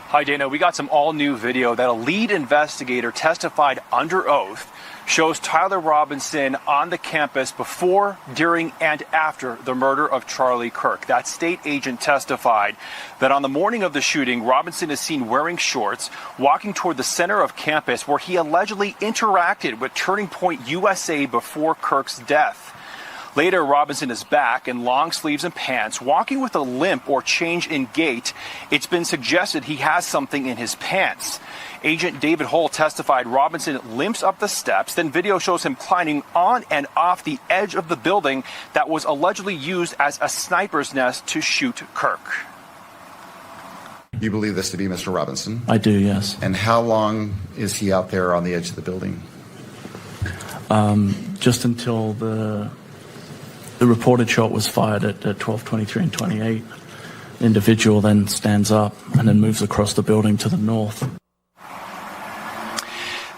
Hi, Dana. We got some all-new video that a lead investigator testified under oath shows Tyler Robinson on the campus before, during, and after the murder of Charlie Kirk. That state agent testified that on the morning of the shooting, Robinson is seen wearing shorts, walking toward the center of campus where he allegedly interacted with Turning Point USA before Kirk's death. Later, Robinson is back in long sleeves and pants, walking with a limp or change in gait. It's been suggested he has something in his pants. Agent David Hull testified Robinson limps up the steps, then video shows him climbing on and off the edge of the building that was allegedly used as a sniper's nest to shoot Kirk. You believe this to be Mr. Robinson? I do, yes. And how long is he out there on the edge of the building? Just until the reported shot was fired at 12:23 and 28. The individual then stands up and then moves across the building to the north.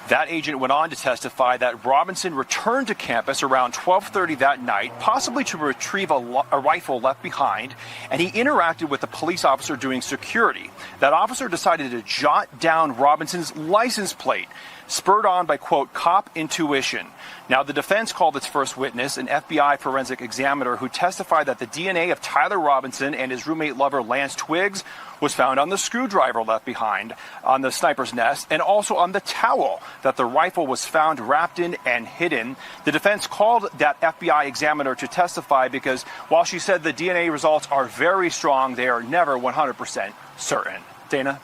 That agent went on to testify that Robinson returned to campus around 12:30 that night, possibly to retrieve a rifle left behind, and he interacted with a police officer doing security. That officer decided to jot down Robinson's license plate, spurred on by, quote, cop intuition. Now, the defense called its first witness, an FBI forensic examiner who testified that the DNA of Tyler Robinson and his roommate lover Lance Twiggs was found on the screwdriver left behind on the sniper's nest and also on the towel that the rifle was found wrapped in and hidden. The defense called that FBI examiner to testify because while she said the DNA results are very strong, they are never 100% certain. Dana?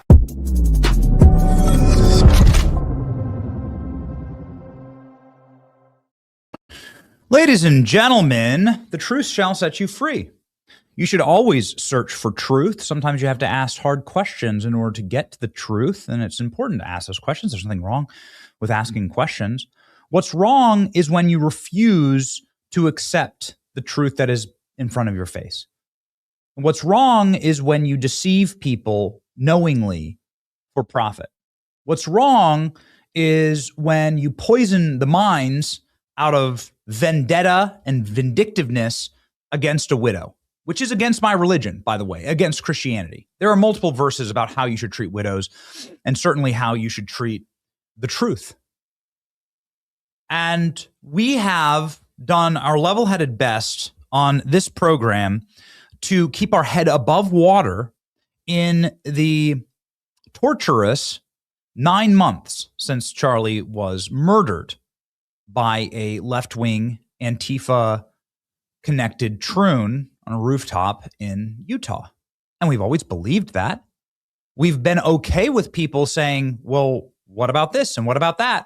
Ladies and gentlemen, the truth shall set you free. You should always search for truth. Sometimes you have to ask hard questions in order to get to the truth, and it's important to ask those questions. There's nothing wrong with asking questions. What's wrong is when you refuse to accept the truth that is in front of your face. What's wrong is when you deceive people knowingly for profit. What's wrong is when you poison the minds out of vendetta and vindictiveness against a widow, which is against my religion, by the way, against Christianity. There are multiple verses about how you should treat widows and certainly how you should treat the truth. And we have done our level-headed best on this program to keep our head above water in the torturous 9 months since Charlie was murdered by a left-wing Antifa-connected troon on a rooftop in Utah. And we've always believed that. We've been okay with people saying, well, what about this and what about that?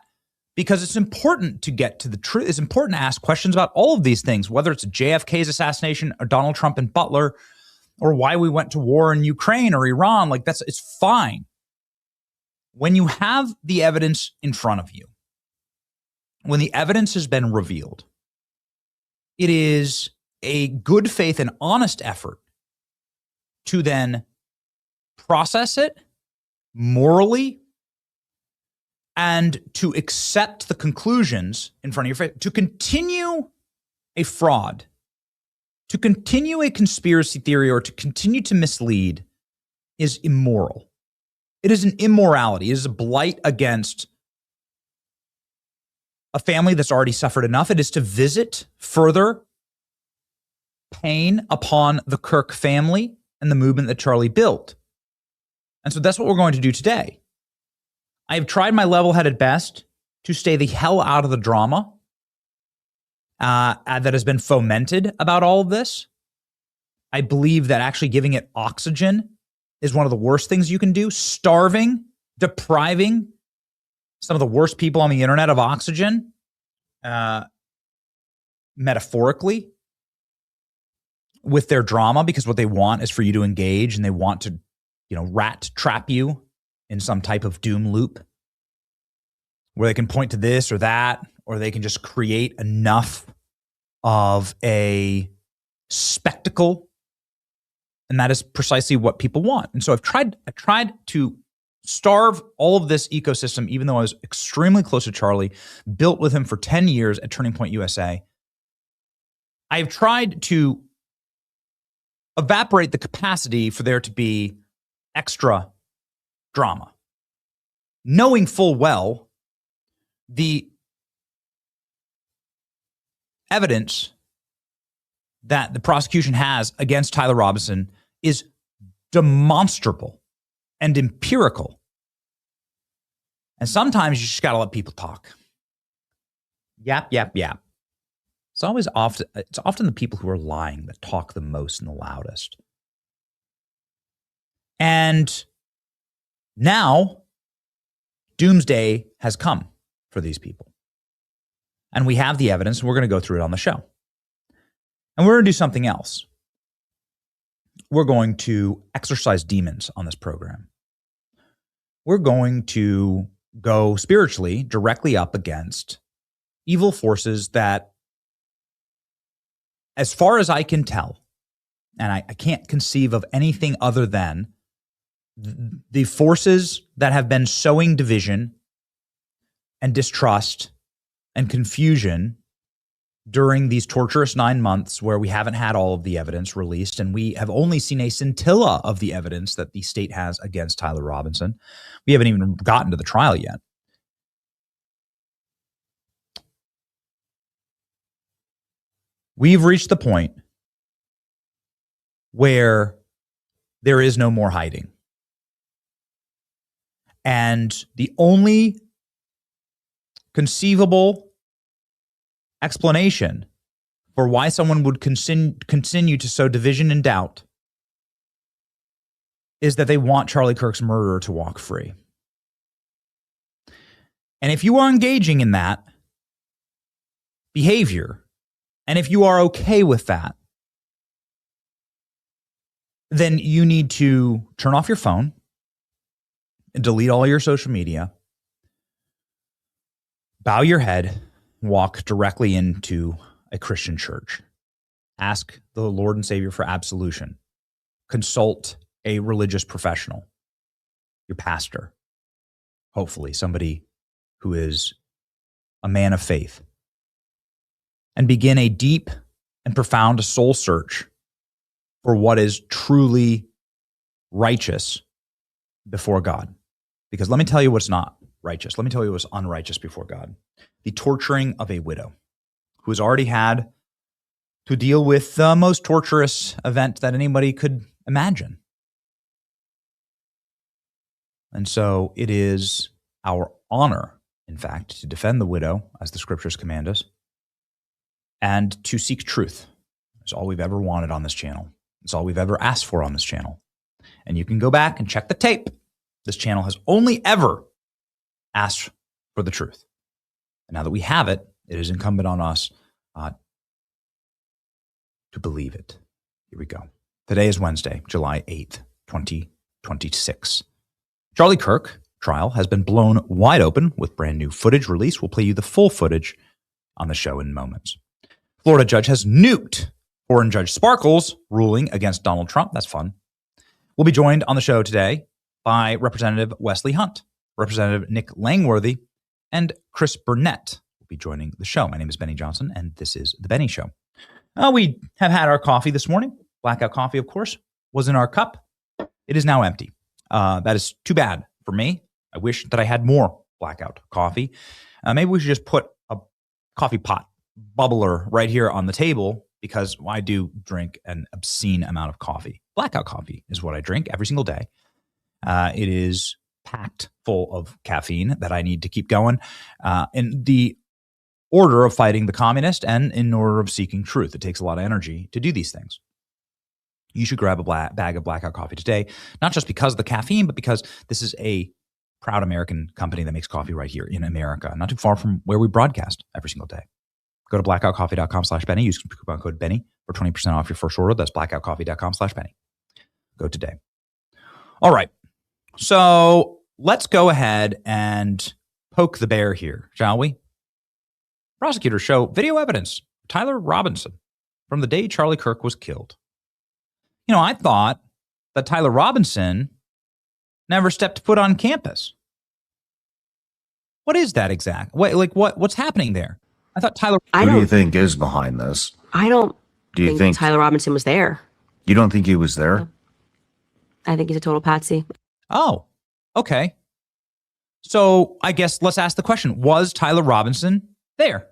Because it's important to get to the truth. It's important to ask questions about all of these things, whether it's JFK's assassination or Donald Trump and Butler or why we went to war in Ukraine or Iran. Like it's fine. When you have the evidence in front of you, when the evidence has been revealed, it is a good faith and honest effort to then process it morally and to accept the conclusions in front of your face. To continue a fraud, to continue a conspiracy theory, or to continue to mislead is immoral. It is an immorality. It is a blight against a family that's already suffered enough. It is to visit further pain upon the Kirk family and the movement that Charlie built. And so that's what we're going to do today. I have tried my level-headed best to stay the hell out of the drama that has been fomented about all of this. I believe that actually giving it oxygen is one of the worst things you can do. Starving, depriving some of the worst people on the internet of oxygen, metaphorically, with their drama, because what they want is for you to engage and they want to, rat trap you in some type of doom loop where they can point to this or that, or they can just create enough of a spectacle. And that is precisely what people want. And so I tried to starve all of this ecosystem, even though I was extremely close to Charlie, built with him for 10 years at Turning Point USA. I have tried to evaporate the capacity for there to be extra drama, knowing full well the evidence that the prosecution has against Tyler Robinson is demonstrable and empirical. And sometimes you just got to let people talk. Yap, yap, yap. It's often the people who are lying that talk the most and the loudest. And now doomsday has come for these people. And we have the evidence, and we're going to go through it on the show. And we're going to do something else. We're going to exorcise demons on this program. We're going to go spiritually directly up against evil forces that, as far as I can tell, and I can't conceive of anything other than the forces that have been sowing division and distrust and confusion during these torturous 9 months where we haven't had all of the evidence released, and we have only seen a scintilla of the evidence that the state has against Tyler Robinson. We haven't even gotten to the trial yet. We've reached the point where there is no more hiding. And the only conceivable explanation for why someone would continue to sow division and doubt is that they want Charlie Kirk's murderer to walk free. And if you are engaging in that behavior, and if you are okay with that, then you need to turn off your phone and delete all your social media, bow your head, walk directly into a Christian church. Ask the Lord and Savior for absolution. Consult a religious professional, your pastor, hopefully somebody who is a man of faith, and begin a deep and profound soul search for what is truly righteous before God. Because let me tell you what's not righteous. Let me tell you what's unrighteous before God. The torturing of a widow who has already had to deal with the most torturous event that anybody could imagine. And so it is our honor, in fact, to defend the widow, as the scriptures command us, and to seek truth. It's all we've ever wanted on this channel. It's all we've ever asked for on this channel. And you can go back and check the tape. This channel has only ever asked for the truth. And now that we have it, it is incumbent on us to believe it. Here we go. Today is Wednesday, July 8th, 2026. Charlie Kirk trial has been blown wide open with brand new footage released. We'll play you the full footage on the show in moments. Florida judge has nuked foreign Judge Sparkle's ruling against Donald Trump. That's fun. We'll be joined on the show today by Representative Wesley Hunt, Representative Nick Langworthy, and Chris Burnett will be joining the show. My name is Benny Johnson, and this is The Benny Show. We have had our coffee this morning. Blackout coffee, of course, was in our cup. It is now empty. That is too bad for me. I wish that I had more blackout coffee. Maybe we should just put a coffee pot bubbler right here on the table, because I do drink an obscene amount of coffee. Blackout coffee is what I drink every single day. It is packed full of caffeine that I need to keep going in the order of fighting the communist and in order of seeking truth. It takes a lot of energy to do these things. You should grab a bag of blackout coffee today, not just because of the caffeine, but because this is a proud American company that makes coffee right here in America, not too far from where we broadcast every single day. Go to blackoutcoffee.com/Benny. Use coupon code Benny for 20% off your first order. That's blackoutcoffee.com/Benny. Go today. All right. So let's go ahead and poke the bear here, shall we? Prosecutors show video evidence of Tyler Robinson from the day Charlie Kirk was killed. You know, I thought that Tyler Robinson never stepped foot on campus. What is that exact? What's happening there? I thought Tyler. Who do you think is behind this? I don't Do you think Tyler Robinson was there. You don't think he was there? I think he's a total patsy. Oh, Okay. So I guess let's ask the question, was Tyler Robinson there?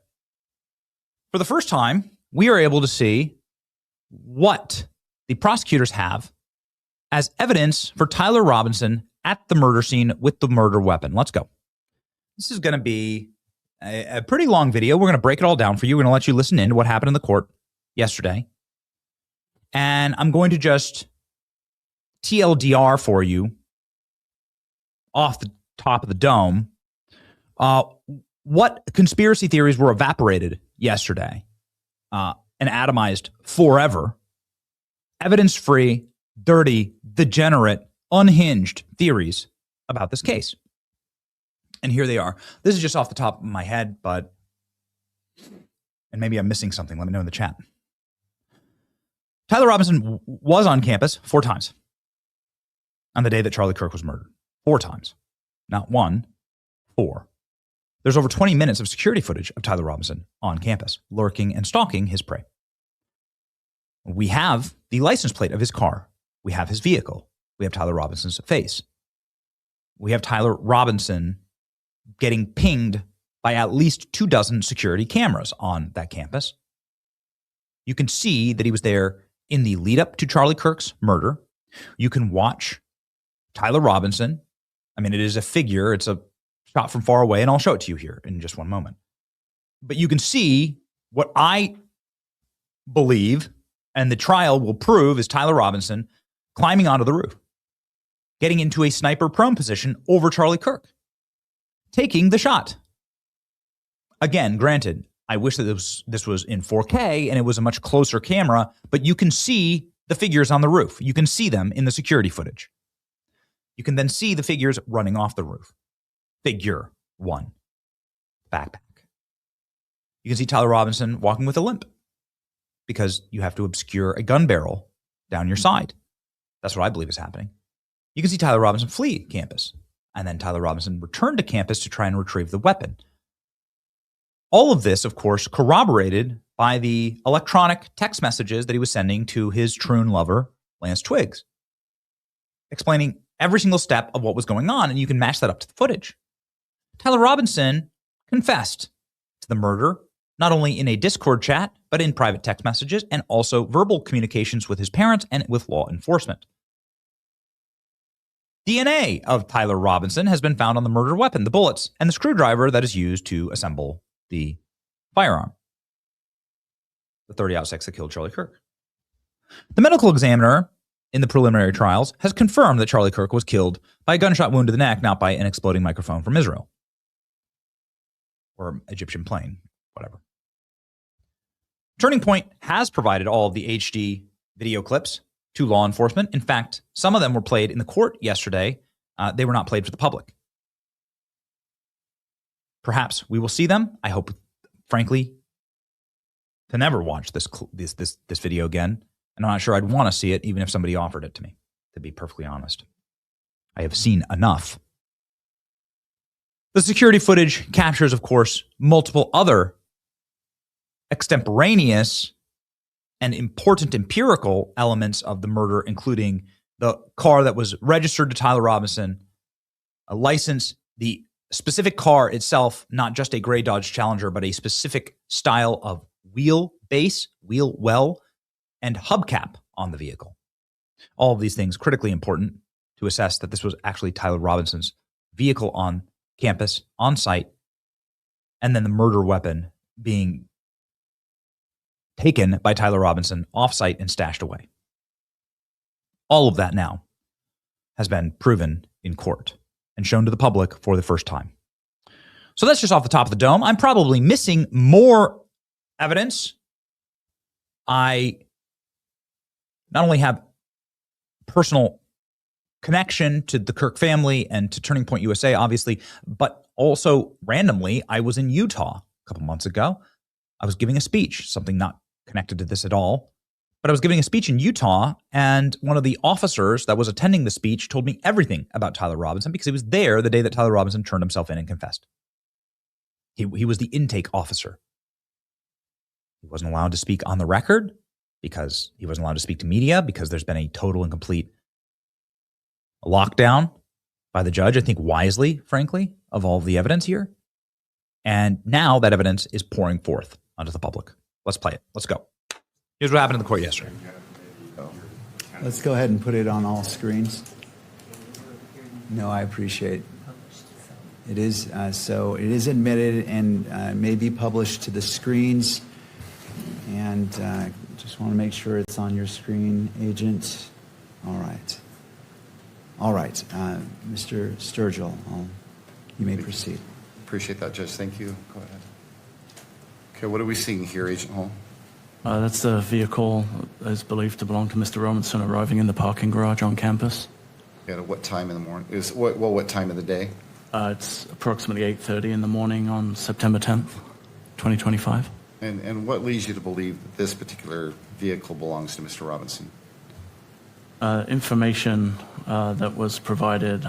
For the first time, we are able to see what the prosecutors have as evidence for Tyler Robinson at the murder scene with the murder weapon. Let's go. This is going to be a pretty long video. We're going to break it all down for you. We're going to let you listen in to what happened in the court yesterday. And I'm going to just TLDR for you off the top of the dome what conspiracy theories were evaporated yesterday and atomized forever. Evidence-free, dirty, degenerate, unhinged theories about this case. And here they are. This is just off the top of my head, and maybe I'm missing something. Let me know in the chat. Tyler Robinson was on campus 4 times on the day that Charlie Kirk was murdered. 4 times. Not 1, 4. There's over 20 minutes of security footage of Tyler Robinson on campus, lurking and stalking his prey. We have the license plate of his car. We have his vehicle. We have Tyler Robinson's face. We have Tyler Robinson getting pinged by at least 24 security cameras on that campus. You can see that he was there in the lead up to Charlie Kirk's murder. You can watch Tyler Robinson. I mean, it is a figure. It's a shot from far away, and I'll show it to you here in just one moment. But you can see what I believe, and the trial will prove, is Tyler Robinson climbing onto the roof, getting into a sniper prone position over Charlie Kirk, taking the shot. Again, granted, I wish that this was in 4K and it was a much closer camera, but you can see the figures on the roof. You can see them in the security footage. You can then see the figures running off the roof. Figure 1, backpack. You can see Tyler Robinson walking with a limp because you have to obscure a gun barrel down your side. That's what I believe is happening. You can see Tyler Robinson flee campus, and then Tyler Robinson return to campus to try and retrieve the weapon. All of this, of course, corroborated by the electronic text messages that he was sending to his troon lover, Lance Twiggs, explaining every single step of what was going on, and you can match that up to the footage. Tyler Robinson confessed to the murder, not only in a Discord chat, but in private text messages and also verbal communications with his parents and with law enforcement. DNA of Tyler Robinson has been found on the murder weapon, the bullets, and the screwdriver that is used to assemble the firearm, the .30-06 that killed Charlie Kirk. The medical examiner in the preliminary trials has confirmed that Charlie Kirk was killed by a gunshot wound to the neck, not by an exploding microphone from Israel or Egyptian plane, whatever. Turning Point has provided all of the HD video clips to law enforcement. In fact, some of them were played in the court yesterday. They were not played for the public. Perhaps we will see them. I hope, frankly, to never watch this video again. And I'm not sure I'd want to see it, even if somebody offered it to me, to be perfectly honest. I have seen enough. The security footage captures, of course, multiple other extemporaneous and important empirical elements of the murder, including the car that was registered to Tyler Robinson, a license, the specific car itself, not just a gray Dodge Challenger, but a specific style of wheel base, wheel well, and hubcap on the vehicle. All of these things critically important to assess that this was actually Tyler Robinson's vehicle on campus, on site, and then the murder weapon being taken by Tyler Robinson off-site and stashed away. All of that now has been proven in court and shown to the public for the first time. So that's just off the top of the dome. I'm probably missing more evidence. I not only have personal connection to the Kirk family and to Turning Point USA, obviously, but also randomly, I was in Utah a couple months ago. I was giving a speech, something not connected to this at all, but I was giving a speech in Utah, and one of the officers that was attending the speech told me everything about Tyler Robinson because he was there the day that Tyler Robinson turned himself in and confessed. He was the intake officer. He wasn't allowed to speak on the record because he wasn't allowed to speak to media because there's been a total and complete lockdown by the judge, I think wisely, frankly, of all of the evidence here. And now that evidence is pouring forth onto the public. Let's play it. Let's go. Here's what happened in the court yesterday. Let's go ahead and put it on all screens. No, I appreciate it. Is so it is admitted and may be published to the screens. And just want to make sure it's on your screen, Agent. All right. All right. Mr. Sturgill, you may proceed. Appreciate that, Judge. Thank you. Go ahead. Okay, what are we seeing here, Agent Hall? That's the vehicle that is believed to belong to Mr. Robinson arriving in the parking garage on campus. At what time in the morning? What time of the day? It's approximately 8:30 in the morning on September 10th, 2025. And what leads you to believe that this particular vehicle belongs to Mr. Robinson? Information that was provided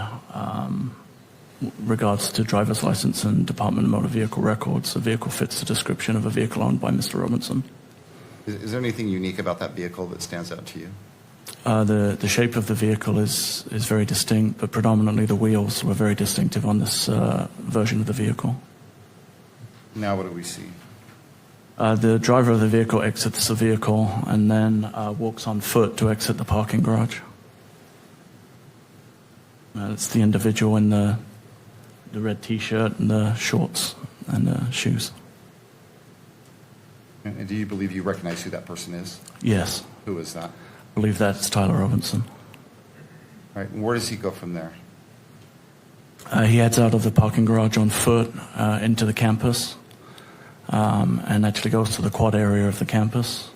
regards to driver's license and Department of Motor Vehicle records. The vehicle fits the description of a vehicle owned by Mr. Robinson. Is there anything unique about that vehicle that stands out to you? The shape of the vehicle is very distinct, but predominantly the wheels were very distinctive on this version of the vehicle. Now what do we see? The driver of the vehicle exits the vehicle and then walks on foot to exit the parking garage. It's the individual in the red T-shirt and the shorts and the shoes. And do you believe you recognize who that person is? Yes. Who is that? I believe that's Tyler Robinson. All right, and where does he go from there? He heads out of the parking garage on foot into the campus and actually goes to the quad area of the campus.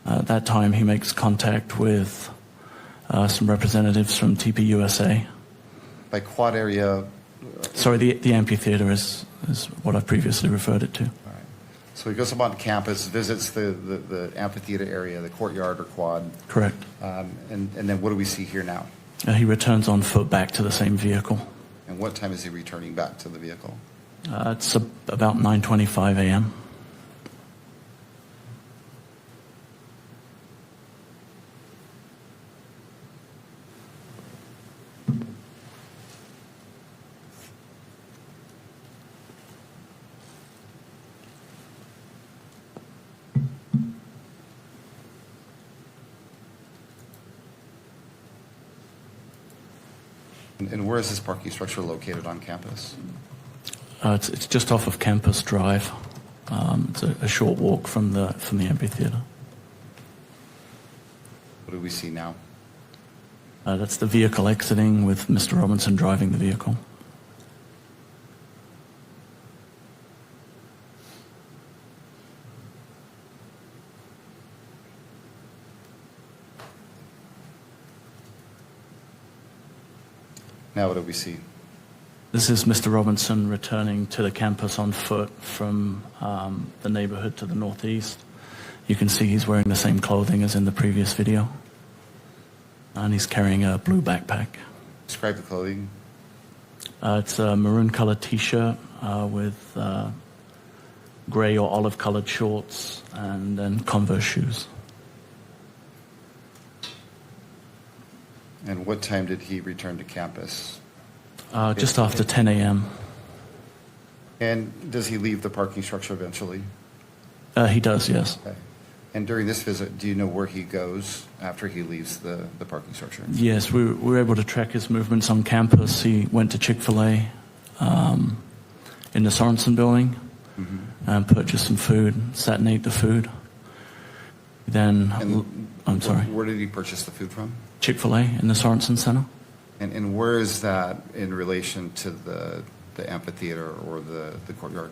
At that time, he makes contact with some representatives from TPUSA. By quad area? Sorry, the amphitheater is what I've previously referred it to. All right. So he goes up on campus, visits the amphitheater area, the courtyard or quad. Correct. And then what do we see here now? He returns on foot back to the same vehicle. And what time is he returning back to the vehicle? It's about 9:25 a.m. And where is this parking structure located on campus? It's just off of Campus Drive. It's a short walk from the amphitheater. What do we see now? That's the vehicle exiting with Mr. Robinson driving the vehicle. Now what do we see? This is Mr. Robinson returning to the campus on foot from the neighborhood to the northeast. You can see he's wearing the same clothing as in the previous video. And he's carrying a blue backpack. Describe the clothing. It's a maroon-colored T-shirt with gray or olive-colored shorts and then Converse shoes. And what time did he return to campus? Just after 10 a.m. And does he leave the parking structure eventually? He does, yes. Okay. And during this visit, do you know where he goes after he leaves the parking structure? Yes, we were able to track his movements on campus. He went to Chick-fil-A in the Sorensen building and purchased some food, sat and ate the food. Then, I'm sorry. Where did he purchase the food from? Chick-fil-A in the Sorensen Center. And where is that in relation to the amphitheater or the courtyard?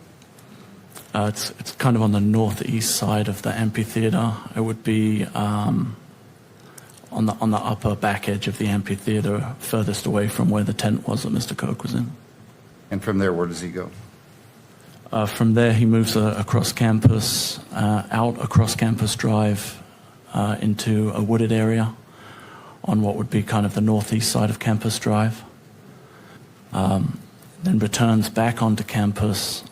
It's kind of on the northeast side of the amphitheater. It would be on the upper back edge of the amphitheater, furthest away from where the tent was that Mr. Kirk was in. And from there, where does he go? From there, he moves across campus, out across Campus Drive into a wooded area on what would be kind of the northeast side of Campus Drive. Then returns back onto campus.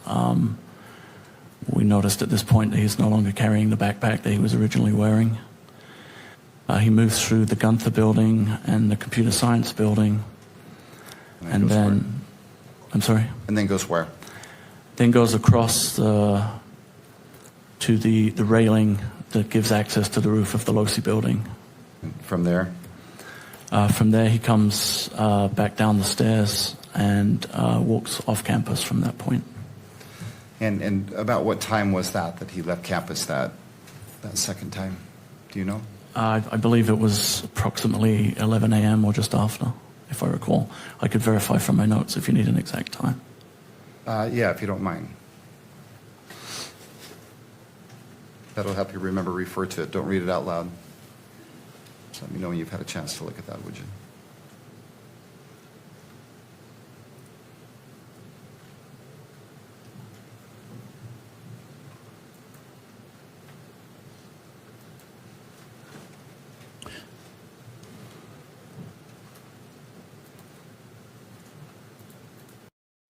We noticed at this point that he's no longer carrying the backpack that he was originally wearing. He moves through the Gunther building and the computer science building And then, I'm sorry? And then goes where? Then goes across to the railing that gives access to the roof of the Losi building. From there? From there, he comes back down the stairs and walks off campus from that point. And about what time was that he left campus that second time? Do you know? I believe it was approximately 11 a.m. or just after, if I recall. I could verify from my notes if you need an exact time. Yeah, if you don't mind. That'll help you remember, refer to it. Don't read it out loud. Just let me know when you've had a chance to look at that, would you?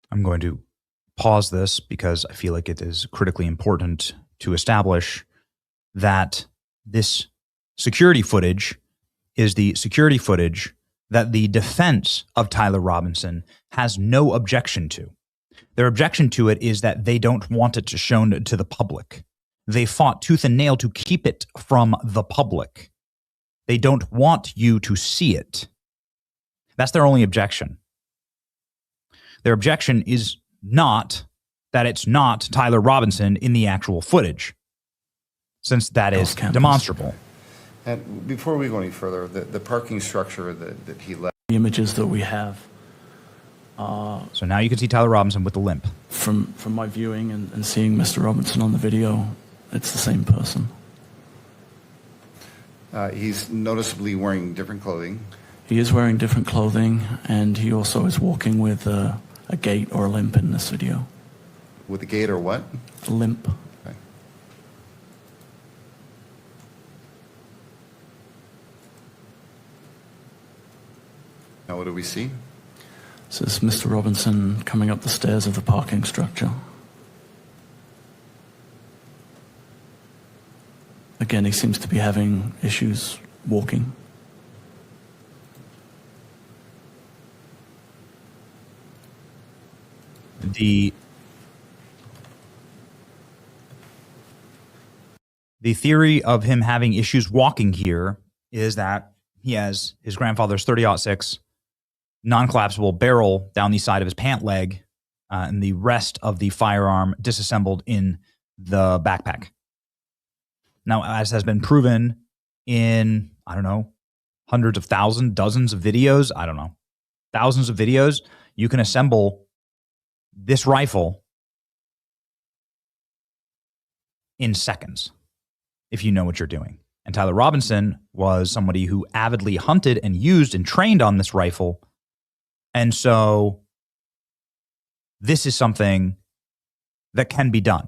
I'm going to pause this because I feel like it is critically important to establish that this security footage is the security footage that the defense of Tyler Robinson has no objection to. Their objection to it is that they don't want it shown to the public. They fought tooth and nail to keep it from the public. They don't want you to see it. That's their only objection. Their objection is not that it's not Tyler Robinson in the actual footage, since that is demonstrable. And before we go any further, the parking structure that he left. The images that we have. So now you can see Tyler Robinson with the limp. From my viewing and seeing Mr. Robinson on the video, it's the same person. He's noticeably wearing different clothing. He is wearing different clothing, and he also is walking with a gait or a limp in this video. With a gait or what? A limp. Okay. Now what do we see? So this is Mr. Robinson coming up the stairs of the parking structure. Again, he seems to be having issues walking. The theory of him having issues walking here is that he has his grandfather's 30-06 non-collapsible barrel down the side of his pant leg, and the rest of the firearm disassembled in the backpack. Now, as has been proven in, I don't know, hundreds of thousands, dozens of videos, I don't know, thousands of videos, you can assemble this rifle in seconds if you know what you're doing. And Tyler Robinson was somebody who avidly hunted and used and trained on this rifle. And so this is something that can be done.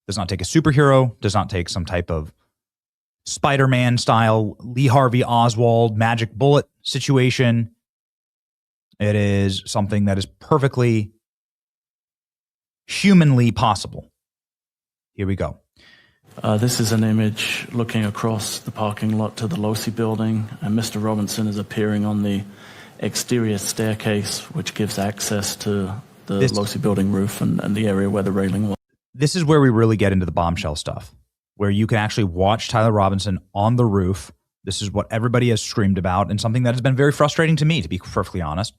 Does not take a superhero, does not take some type of Spider-Man style Lee Harvey Oswald magic bullet situation. It is something that is perfectly humanly possible. Here we go. This is an image looking across the parking lot to the Losi building, and Mr. Robinson is appearing on the exterior staircase, which gives access to the Losi building roof and the area where the railing was. This is where we really get into the bombshell stuff, where you can actually watch Tyler Robinson on the roof. This is what everybody has screamed about, and something that has been very frustrating to me, to be perfectly honest.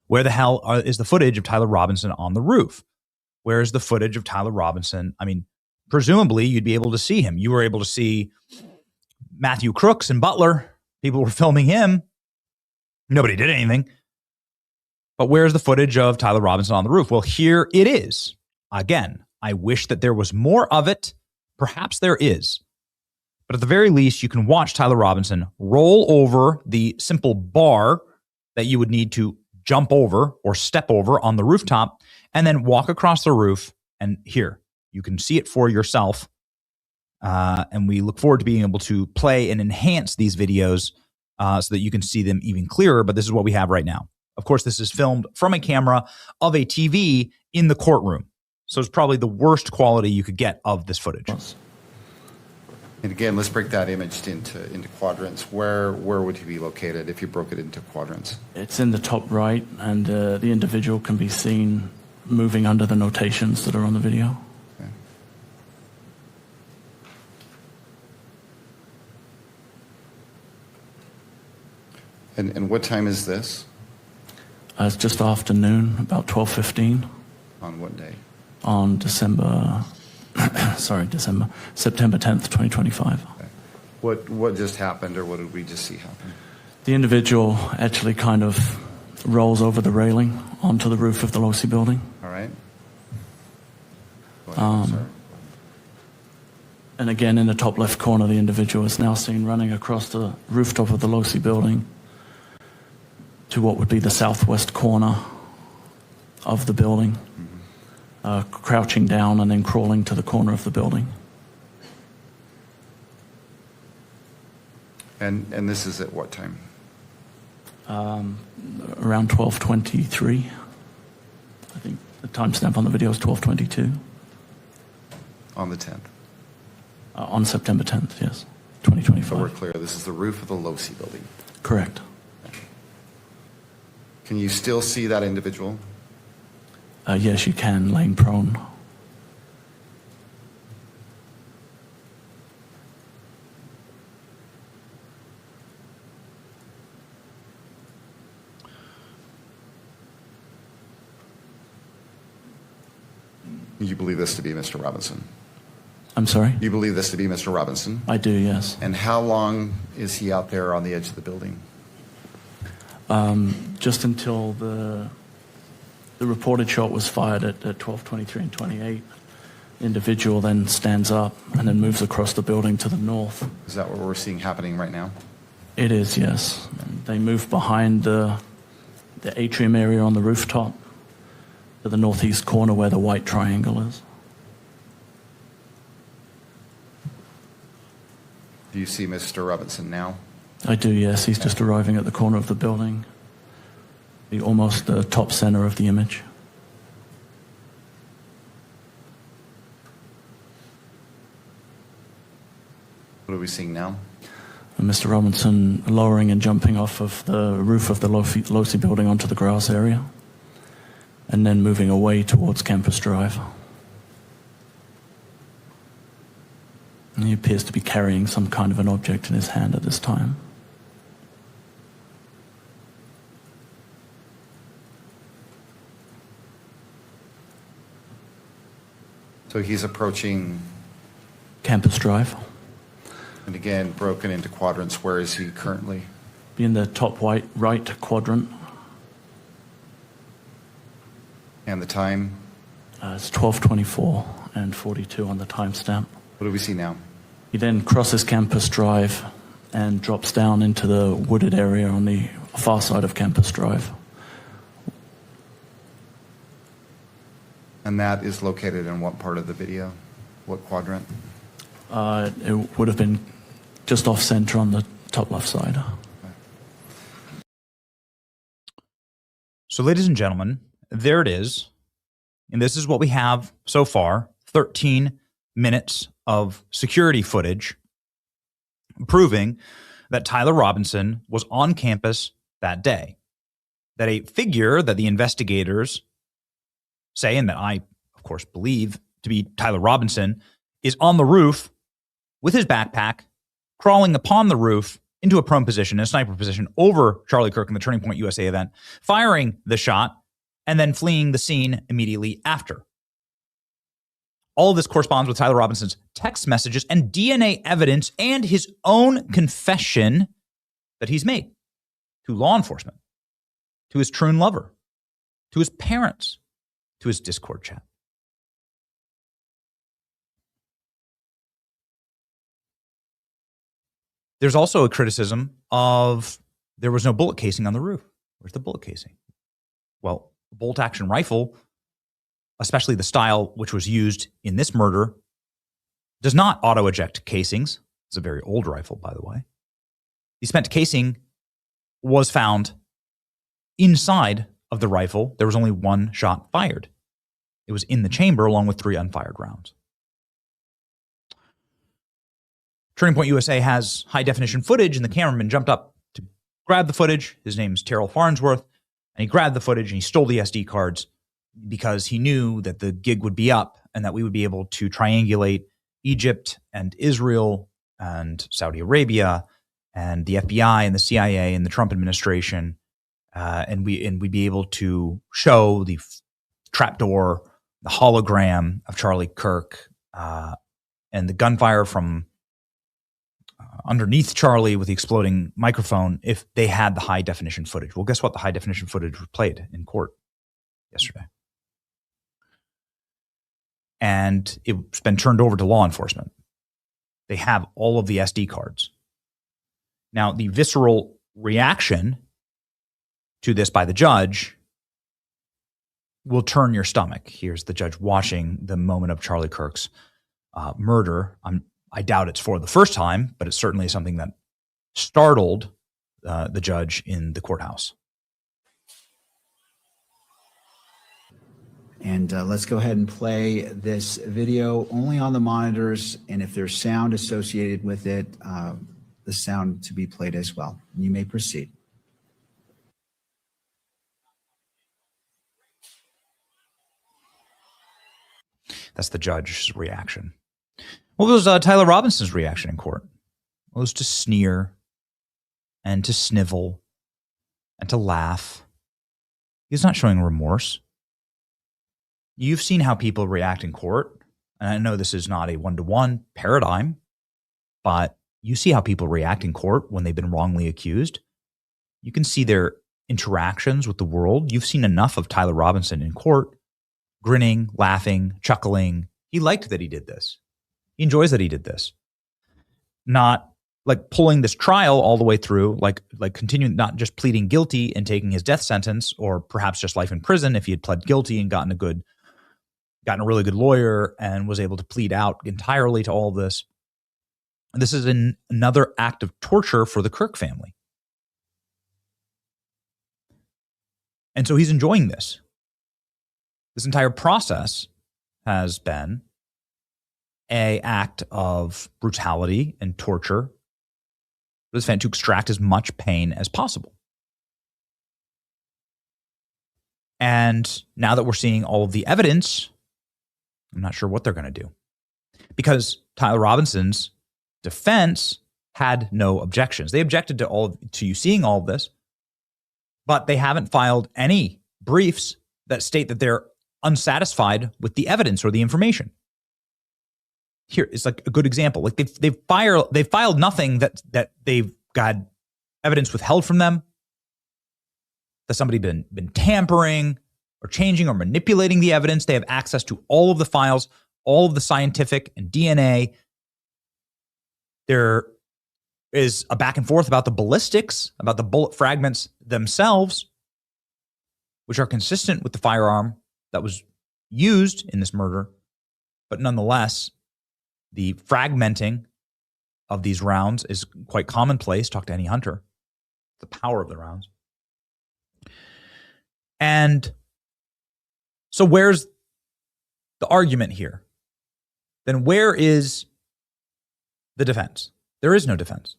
Where the hell is the footage of Tyler Robinson on the roof? Where is the footage of Tyler Robinson? I mean, presumably you'd be able to see him. You were able to see Matthew Crooks and Butler. People were filming him. Nobody did anything. But where's the footage of Tyler Robinson on the roof? Well, here it is. Again, I wish that there was more of it. Perhaps there is. But at the very least, you can watch Tyler Robinson roll over the simple bar that you would need to jump over or step over on the rooftop, and then walk across the roof. And here, you can see it for yourself. And we look forward to being able to play and enhance these videos so that you can see them even clearer. But this is what we have right now. Of course, this is filmed from a camera of a TV in the courtroom. So it's probably the worst quality you could get of this footage. And again, let's break that image into quadrants. Where would he be located if you broke it into quadrants? It's in the top right, and the individual can be seen moving under the notations that are on the video. Okay. And what time is this? It's just after noon, about 12:15 On what day? on September 10th, 2025. Okay. What just happened, or what did we just see happen? The individual actually kind of rolls over the railing onto the roof of the Losi building. All right. Go ahead, sir. And again, in the top left corner, the individual is now seen running across the rooftop of the Losi building to what would be the southwest corner of the building, crouching down and then crawling to the corner of the building. And this is at what time? Around 12:23. I think the timestamp on the video is 12:22. On the 10th. On September 10th, yes, So we're 2025. clear. This is the roof of the Losi building. Correct. Can you still see that individual? Yes, you can, laying prone. You believe this to be Mr. Robinson? I'm sorry? You believe this to be Mr. Robinson? I do, yes. And how long is he out there on the edge of the building? Just until the reported shot was fired at 12:23 and 28. The individual then stands up and then moves across the building to the north. Is that what we're seeing happening right now? It is, yes. And they move behind the atrium area on the rooftop to the northeast corner where the white triangle is. Do you see Mr. Robinson now? I do, yes. He's just arriving at the corner of the building, almost the top center of the image. What are we seeing now? And Mr. Robinson lowering and jumping off of the roof of the Losi building onto the grass area, and then moving away towards Campus Drive. And he appears to be carrying some kind of an object in his hand at this time. So he's approaching, Campus Drive. and again, broken into quadrants. Where is he currently? Be in the top right quadrant. And the time? It's 12:24 and 42 on the timestamp. What do we see now? He then crosses Campus Drive and drops down into the wooded area on the far side of Campus Drive. And that is located in what part of the video? What quadrant? It would have been just off center on the top left side. So, ladies and gentlemen, there it is. And this is what we have so far, 13 minutes of security footage proving that Tyler Robinson was on campus that day. That a figure that the investigators say, and that I, of course, believe to be Tyler Robinson, is on the roof with his backpack, crawling upon the roof into a prone position, a sniper position, over Charlie Kirk in the Turning Point USA event, firing the shot, and then fleeing the scene immediately after. All of this corresponds with Tyler Robinson's text messages and DNA evidence and his own confession that he's made to law enforcement, to his Troon lover, to his parents, to his Discord chat. There's also a criticism of there was no bullet casing on the roof. Where's the bullet casing? Well, a bolt-action rifle, especially the style which was used in this murder, does not auto-eject casings. It's a very old rifle, by the way. The spent casing was found inside of the rifle. There was only one shot fired. It was in the chamber along with 3 unfired rounds. Turning Point USA has high definition footage, and the cameraman jumped up to grab the footage. His name's Terrell Farnsworth, and he grabbed the footage and he stole the SD cards because he knew that the gig would be up and that we would be able to triangulate Egypt and Israel and Saudi Arabia and the FBI and the CIA and the Trump administration, and we'd be able to show the trapdoor, the hologram of Charlie Kirk, and the gunfire from underneath Charlie with the exploding microphone if they had the high definition footage. Well, guess what? The high definition footage was played in court yesterday. And it's been turned over to law enforcement. They have all of the SD cards. Now, the visceral reaction to this by the judge will turn your stomach. Here's the judge watching the moment of Charlie Kirk's murder. I doubt it's for the first time, but it's certainly something that startled the judge in the courthouse. And let's go ahead and play this video only on the monitors, and if there's sound associated with it, the sound to be played as well. You may proceed. That's the judge's reaction. What was Tyler Robinson's reaction in court? It was to sneer and to snivel and to laugh. He's not showing remorse. You've seen how people react in court. And I know this is not a one-to-one paradigm, but you see how people react in court when they've been wrongly accused. You can see their interactions with the world. You've seen enough of Tyler Robinson in court, grinning, laughing, chuckling. He liked that he did this. He enjoys that he did this. Not like pulling this trial all the way through, like continuing, not just pleading guilty and taking his death sentence, or perhaps just life in prison if he had pled guilty and gotten a really good lawyer and was able to plead out entirely to all of this. This is another act of torture for the Kirk family. And so he's enjoying this. This entire process has been an act of brutality and torture for this fan to extract as much pain as possible. And now that we're seeing all of the evidence, I'm not sure what they're going to do. Because Tyler Robinson's defense had no objections. They objected to you seeing all of this, but they haven't filed any briefs that state that they're unsatisfied with the evidence or the information. Here is like a good example. Like they've filed nothing that they've got evidence withheld from them, that somebody been tampering or changing or manipulating the evidence. They have access to all of the files, all of the scientific and DNA. There is a back and forth about the ballistics, about the bullet fragments themselves, which are consistent with the firearm that was used in this murder. But nonetheless, the fragmenting of these rounds is quite commonplace. Talk to any hunter. The power of the rounds. And so where's the argument here? Then where is the defense? There is no defense.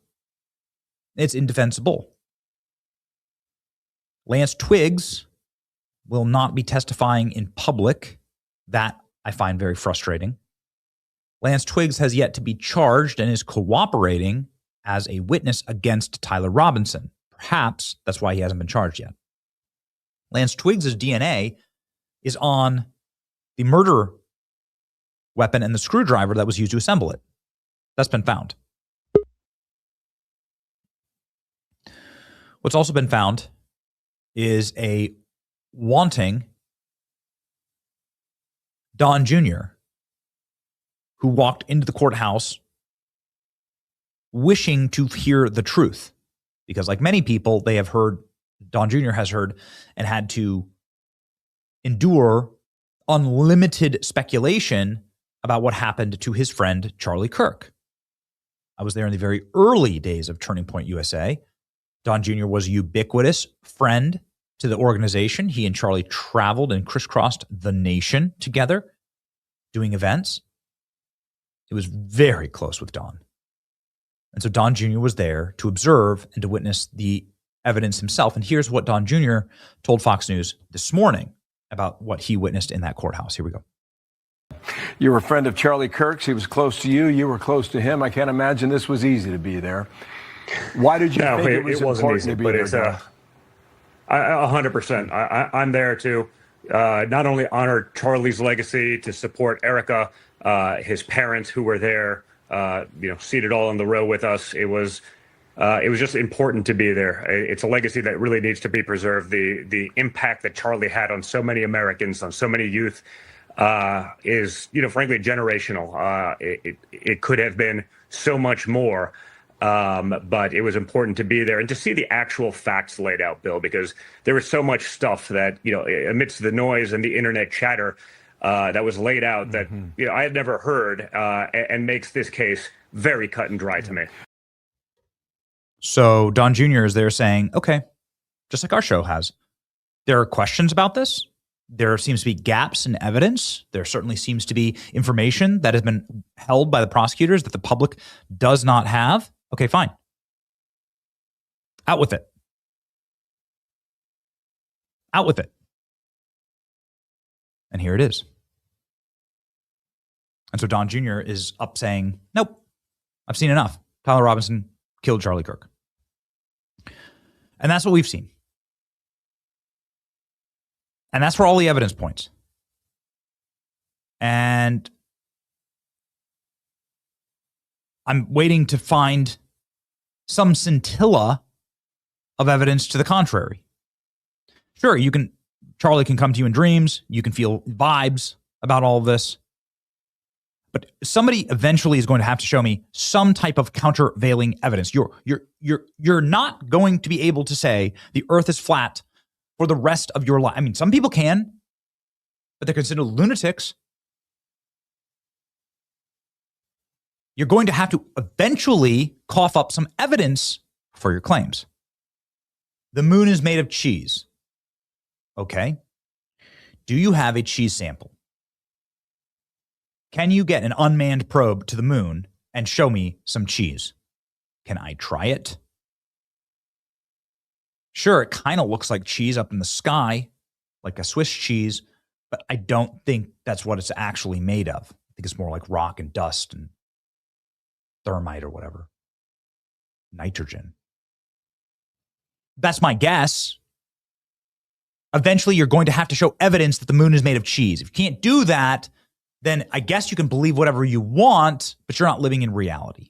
It's indefensible. Lance Twiggs will not be testifying in public. That I find very frustrating. Lance Twiggs has yet to be charged and is cooperating as a witness against Tyler Robinson. Perhaps that's why he hasn't been charged yet. Lance Twiggs' DNA is on the murder weapon and the screwdriver that was used to assemble it. That's been found. What's also been found is a wanting Don Jr., who walked into the courthouse wishing to hear the truth. Because like many people, they have heard, Don Jr. has heard, and had to endure unlimited speculation about what happened to his friend, Charlie Kirk. I was there in the very early days of Turning Point USA. Don Jr. was a ubiquitous friend to the organization. He and Charlie traveled and crisscrossed the nation together, doing events. It was very close with Don. And so Don Jr. was there to observe and to witness the evidence himself. And here's what Don Jr. told Fox News this morning about what he witnessed in that courthouse. Here we go. You were a friend of Charlie Kirk's. He was close to you. You were close to him. I can't imagine this was easy to be there. Why did you think it was important to be there? It's 100%. I'm there to not only honor Charlie's legacy, to support Erica, his parents who were there, seated all in the row with us. It was just important to be there. It's a legacy that really needs to be preserved. The impact that Charlie had on so many Americans, on so many youth, is, frankly, generational. It could have been so much more, but it was important to be there and to see the actual facts laid out, Bill, because there was so much stuff that, amidst the noise and the internet chatter, that was laid out that I had never heard, and makes this case very cut and dry to me. So Don Jr. is there saying, okay, just like our show has, there are questions about this. There seems to be gaps in evidence. There certainly seems to be information that has been held by the prosecutors that the public does not have. Okay, fine. Out with it. Out with it. And here it is. And so Don Jr. is up saying, nope, I've seen enough. Tyler Robinson killed Charlie Kirk. And that's what we've seen. And that's where all the evidence points. And I'm waiting to find some scintilla of evidence to the contrary. Sure, Charlie can come to you in dreams. You can feel vibes about all of this. But somebody eventually is going to have to show me some type of countervailing evidence. You're not going to be able to say the earth is flat for the rest of your life. I mean, some people can, but they're considered lunatics. You're going to have to eventually cough up some evidence for your claims. The moon is made of cheese. Okay. Do you have a cheese sample? Can you get an unmanned probe to the moon and show me some cheese? Can I try it? Sure, it kind of looks like cheese up in the sky, like a Swiss cheese, but I don't think that's what it's actually made of. I think it's more like rock and dust and thermite or whatever. Nitrogen. That's my guess. Eventually, you're going to have to show evidence that the moon is made of cheese. If you can't do that, then I guess you can believe whatever you want, but you're not living in reality.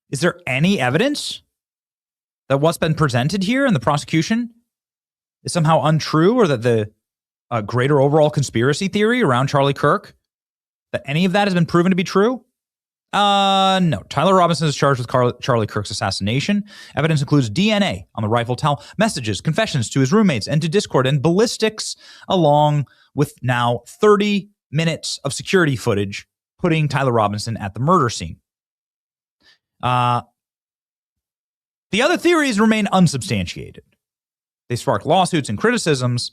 Is there any evidence that what's been presented here in the prosecution is somehow untrue, or that the greater overall conspiracy theory around Charlie Kirk, that any of that has been proven to be true? No. Tyler Robinson is charged with Charlie Kirk's assassination. Evidence includes DNA on the rifle towel, messages, confessions to his roommates and to Discord, and ballistics, along with now 30 minutes of security footage putting Tyler Robinson at the murder scene. The other theories remain unsubstantiated. They spark lawsuits and criticisms,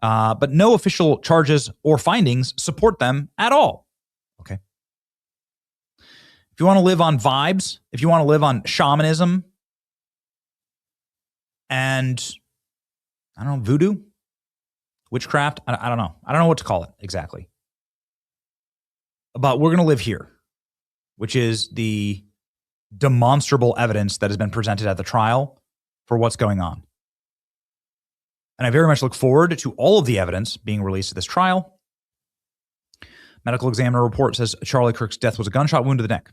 but no official charges or findings support them at all. Okay. If you want to live on vibes, if you want to live on shamanism and, I don't know, voodoo, witchcraft, I don't know. I don't know what to call it exactly. But we're going to live here, which is the demonstrable evidence that has been presented at the trial for what's going on. And I very much look forward to all of the evidence being released at this trial. Medical examiner report says Charlie Kirk's death was a gunshot wound to the neck.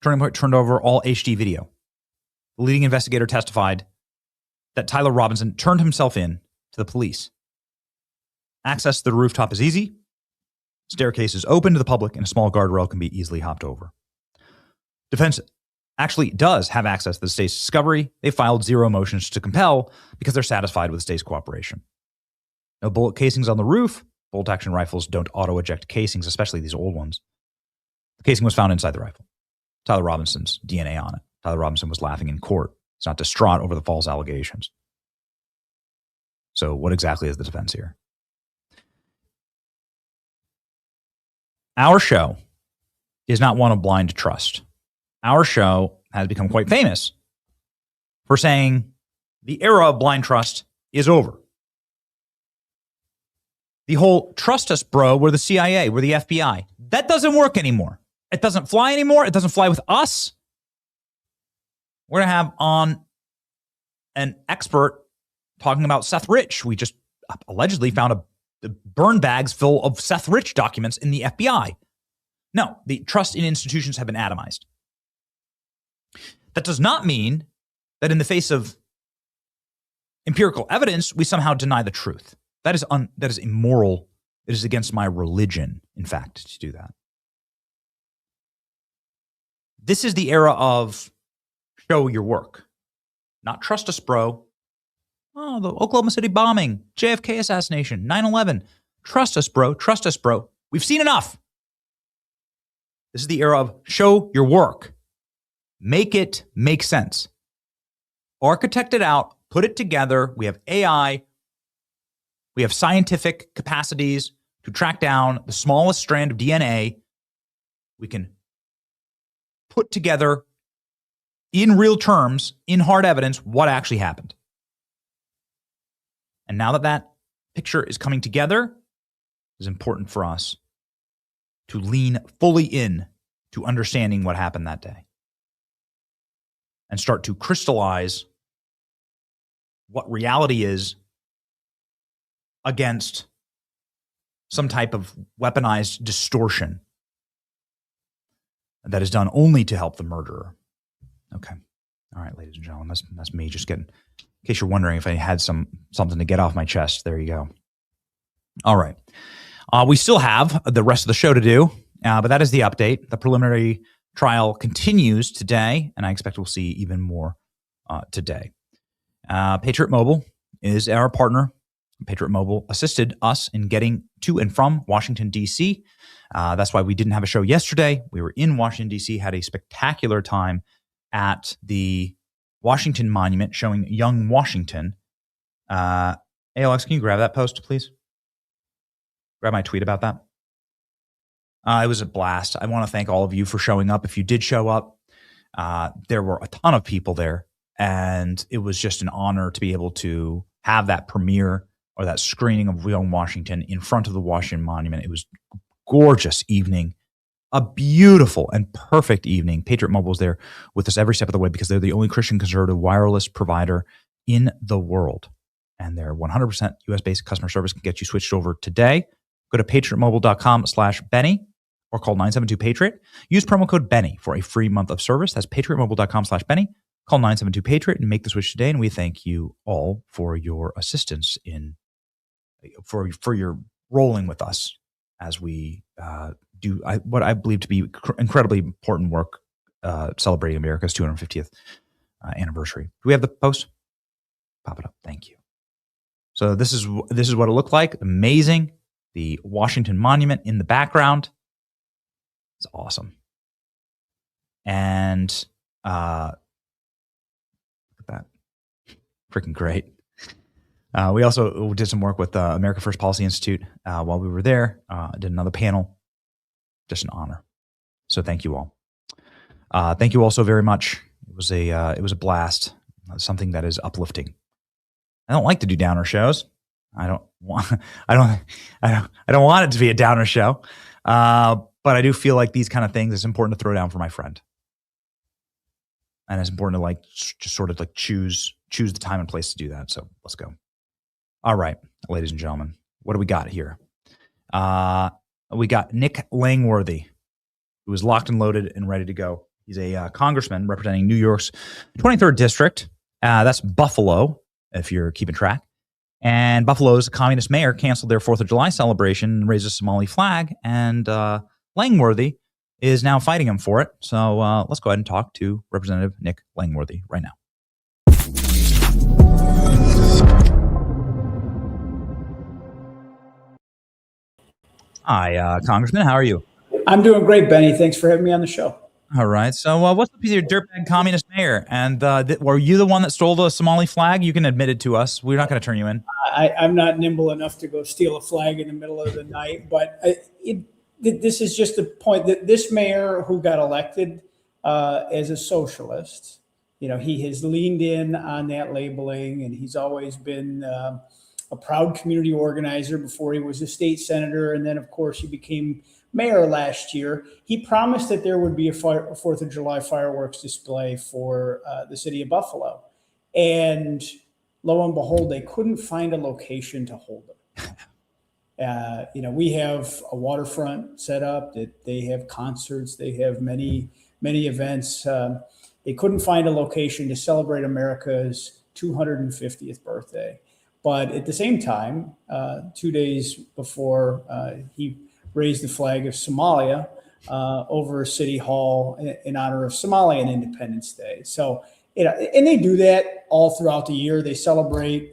Turning Point turned over all HD video. The leading investigator testified that Tyler Robinson turned himself in to the police. Access to the rooftop is easy. Staircase is open to the public, and a small guardrail can be easily hopped over. Defense actually does have access to the state's discovery. They filed 0 motions to compel because they're satisfied with the state's cooperation. No bullet casings on the roof. Bolt-action rifles don't auto-eject casings, especially these old ones. The casing was found inside the rifle. Tyler Robinson's DNA on it. Tyler Robinson was laughing in court. He's not distraught over the false allegations. So what exactly is the defense here? Our show is not one of blind trust. Our show has become quite famous for saying the era of blind trust is over. The whole trust us, bro, we're the CIA, we're the FBI. That doesn't work anymore. It doesn't fly anymore. It doesn't fly with us. We're going to have on an expert talking about Seth Rich. We just allegedly found the burn bags full of Seth Rich documents in the FBI. No, the trust in institutions have been atomized. That does not mean that in the face of empirical evidence, we somehow deny the truth. That is immoral. It is against my religion, in fact, to do that. This is the era of show your work. Not trust us, bro. Oh, the Oklahoma City bombing, JFK assassination, 9/11. Trust us, bro. Trust us, bro. We've seen enough. This is the era of show your work. Make it make sense. Architect it out. Put it together. We have AI. We have scientific capacities to track down the smallest strand of DNA. We can put together in real terms, in hard evidence, what actually happened. And now that that picture is coming together, it is important for us to lean fully in to understanding what happened that day and start to crystallize what reality is against some type of weaponized distortion that is done only to help the murderer. Okay. All right, ladies and gentlemen, that's me just getting, in case you're wondering if I had something to get off my chest, there you go. All right. We still have the rest of the show to do, but that is the update. The preliminary trial continues today, and I expect we'll see even more today. Patriot Mobile is our partner. Patriot Mobile assisted us in getting to and from Washington, D.C. That's why we didn't have a show yesterday. We were in Washington, D.C., had a spectacular time at the Washington Monument showing young Washington. Hey, Alex, can you grab that post, please? Grab my tweet about that. It was a blast. I want to thank all of you for showing up. If you did show up, there were a ton of people there, and it was just an honor to be able to have that premiere or that screening of Young Washington in front of the Washington Monument. It was a gorgeous evening, a beautiful and perfect evening. Patriot Mobile was there with us every step of the way because they're the only Christian conservative wireless provider in the world. And their 100% US-based customer service can get you switched over today. Go to patriotmobile.com/Benny or call 972-PATRIOT. Use promo code Benny for a free month of service. That's patriotmobile.com/Benny. Call 972-PATRIOT and make the switch today. And we thank you all for your assistance for your rolling with us as we do what I believe to be incredibly important work celebrating America's 250th anniversary. Do we have the post? Pop it up. Thank you. So this is what it looked like. Amazing. The Washington Monument in the background. It's awesome. And look at that. Freaking great. We also did some work with America First Policy Institute while we were there. Did another panel. Just an honor. So thank you all. Thank you all so very much. It was a blast. Something that is uplifting. I don't like to do downer shows. I don't want it to be a downer show. But I do feel like these kind of things, it's important to throw down for my friend. And it's important to just sort of choose the time and place to do that. So let's go. All right, ladies and gentlemen, what do we got here? We got Nick Langworthy, who is locked and loaded and ready to go. He's a congressman representing New York's 23rd district. That's Buffalo, if you're keeping track. And Buffalo's communist mayor canceled their 4th of July celebration and raised a Somali flag. And Langworthy is now fighting him for it. So let's go ahead and talk to Representative Nick Langworthy right now. Hi, Congressman. How are you? I'm doing great, Benny. Thanks for having me on the show. All right. So what's up with your dirtbag communist mayor? And were you the one that stole the Somali flag? You can admit it to us. We're not going to turn you in. I'm not nimble enough to go steal a flag in the middle of the night, but this is just the point that this mayor who got elected as a socialist, he has leaned in on that labeling, and he's always been a proud community organizer before he was a state senator. And then, of course, he became mayor last year. He promised that there would be a 4th of July fireworks display for the city of Buffalo. And lo and behold, they couldn't find a location to hold it. We have a waterfront set up, that they have concerts, they have many events. They couldn't find a location to celebrate America's 250th birthday. But at the same time, 2 days before, he raised the flag of Somalia over City Hall in honor of Somalian Independence Day. So, and they do that all throughout the year. They celebrate,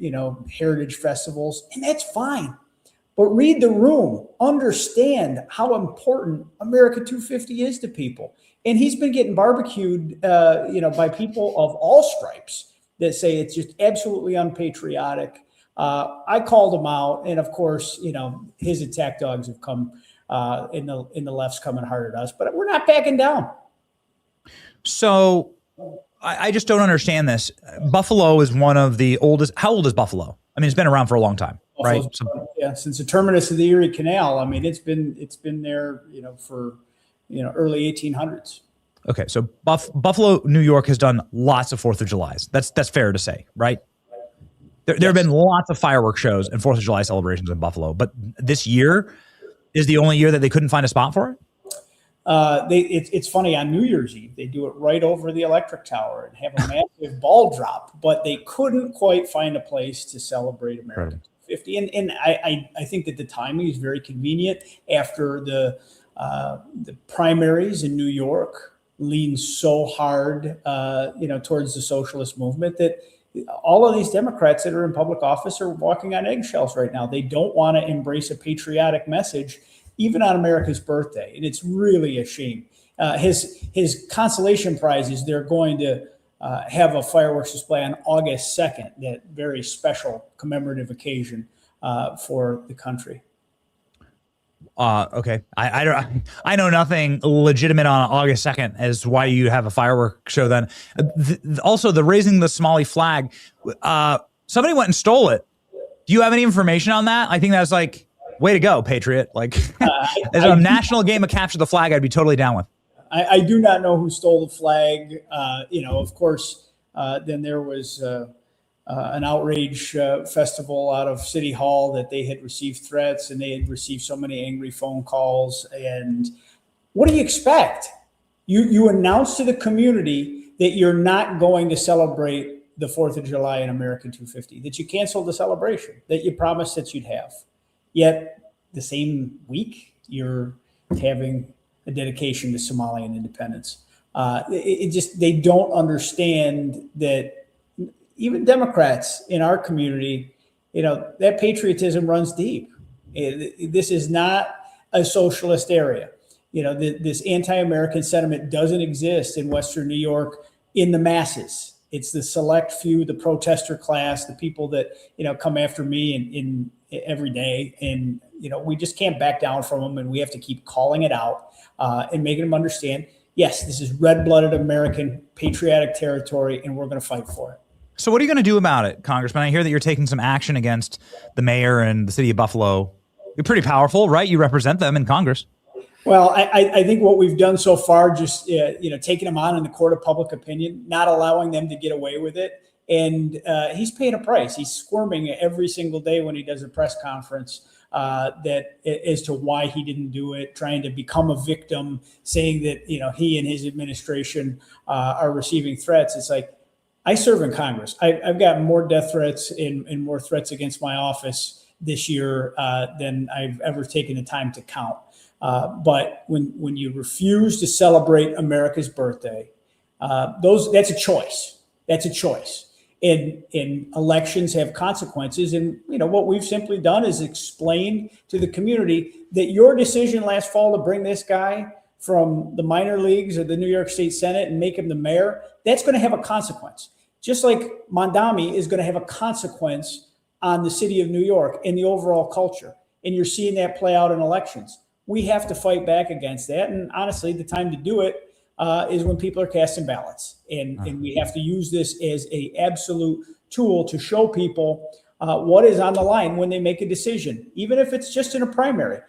heritage festivals, and that's fine. But read the room, understand how important America 250 is to people. And he's been getting barbecued, by people of all stripes that say it's just absolutely unpatriotic. I called him out, and of course, his attack dogs have come in the left's coming hard at us, but we're not backing down. So I just don't understand this. Buffalo is one of the oldest. How old is Buffalo? I mean, it's been around for a long time, right? Yeah, since the terminus of the Erie Canal. I mean, it's been there, for early 1800s. Okay, so Buffalo, New York has done lots of 4th of Julys. That's fair to say, right? There have been lots of fireworks shows and 4th of July celebrations in Buffalo, but this year is the only year that they couldn't find a spot for it? It's funny, on New Year's Eve, they do it right over the electric tower and have a massive ball drop, but they couldn't quite find a place to celebrate America 50. And I think that the timing is very convenient after the primaries in New York lean so hard, towards the socialist movement, that all of these Democrats that are in public office are walking on eggshells right now. They don't want to embrace a patriotic message, even on America's birthday. And it's really a shame. His consolation prize is they're going to have a fireworks display on August 2nd, that very special commemorative occasion for the country. Okay. I know nothing legitimate on August 2nd as why you have a fireworks show then. Also, the raising the Somali flag, somebody went and stole it. Do you have any information on that? I think that's like, way to go, Patriot. Like, as a national game of capture the flag, I'd be totally down with. I do not know who stole the flag. Of course, then there was an outrage festival out of City Hall that they had received threats, and they had received so many angry phone calls. And what do you expect? You announce to the community that you're not going to celebrate the 4th of July in American 250, that you canceled the celebration that you promised that you'd have. Yet the same week, you're having a dedication to Somalian independence. They don't understand that even Democrats in our community, that patriotism runs deep. This is not a socialist area. This anti-American sentiment doesn't exist in Western New York in the masses. It's the select few, the protester class, the people that, come after me in every day. And, we just can't back down from them, and we have to keep calling it out and making them understand, yes, this is red-blooded American patriotic territory, and we're going to fight for it. So what are you going to do about it, Congressman? I hear that you're taking some action against the mayor and the city of Buffalo. You're pretty powerful, right? You represent them in Congress. Well, I think what we've done so far, just, taking them on in the court of public opinion, not allowing them to get away with it. And he's paying a price. He's squirming every single day when he does a press conference as to why he didn't do it, trying to become a victim, saying that, he and his administration are receiving threats. It's like, I serve in Congress. I've got more death threats and more threats against my office this year than I've ever taken the time to count. But when you refuse to celebrate America's birthday, that's a choice. That's a choice. And elections have consequences. And, what we've simply done is explain to the community that your decision last fall to bring this guy from the minor leagues of the New York State Senate and make him the mayor, that's going to have a consequence. Just like Mondami is going to have a consequence on the city of New York and the overall culture. And you're seeing that play out in elections. we have to fight back against that. And honestly, the time to do it is when people are casting ballots. And we have to use this as a absolute tool to show people what is on the line when they make a decision. Even if it's just in a primary,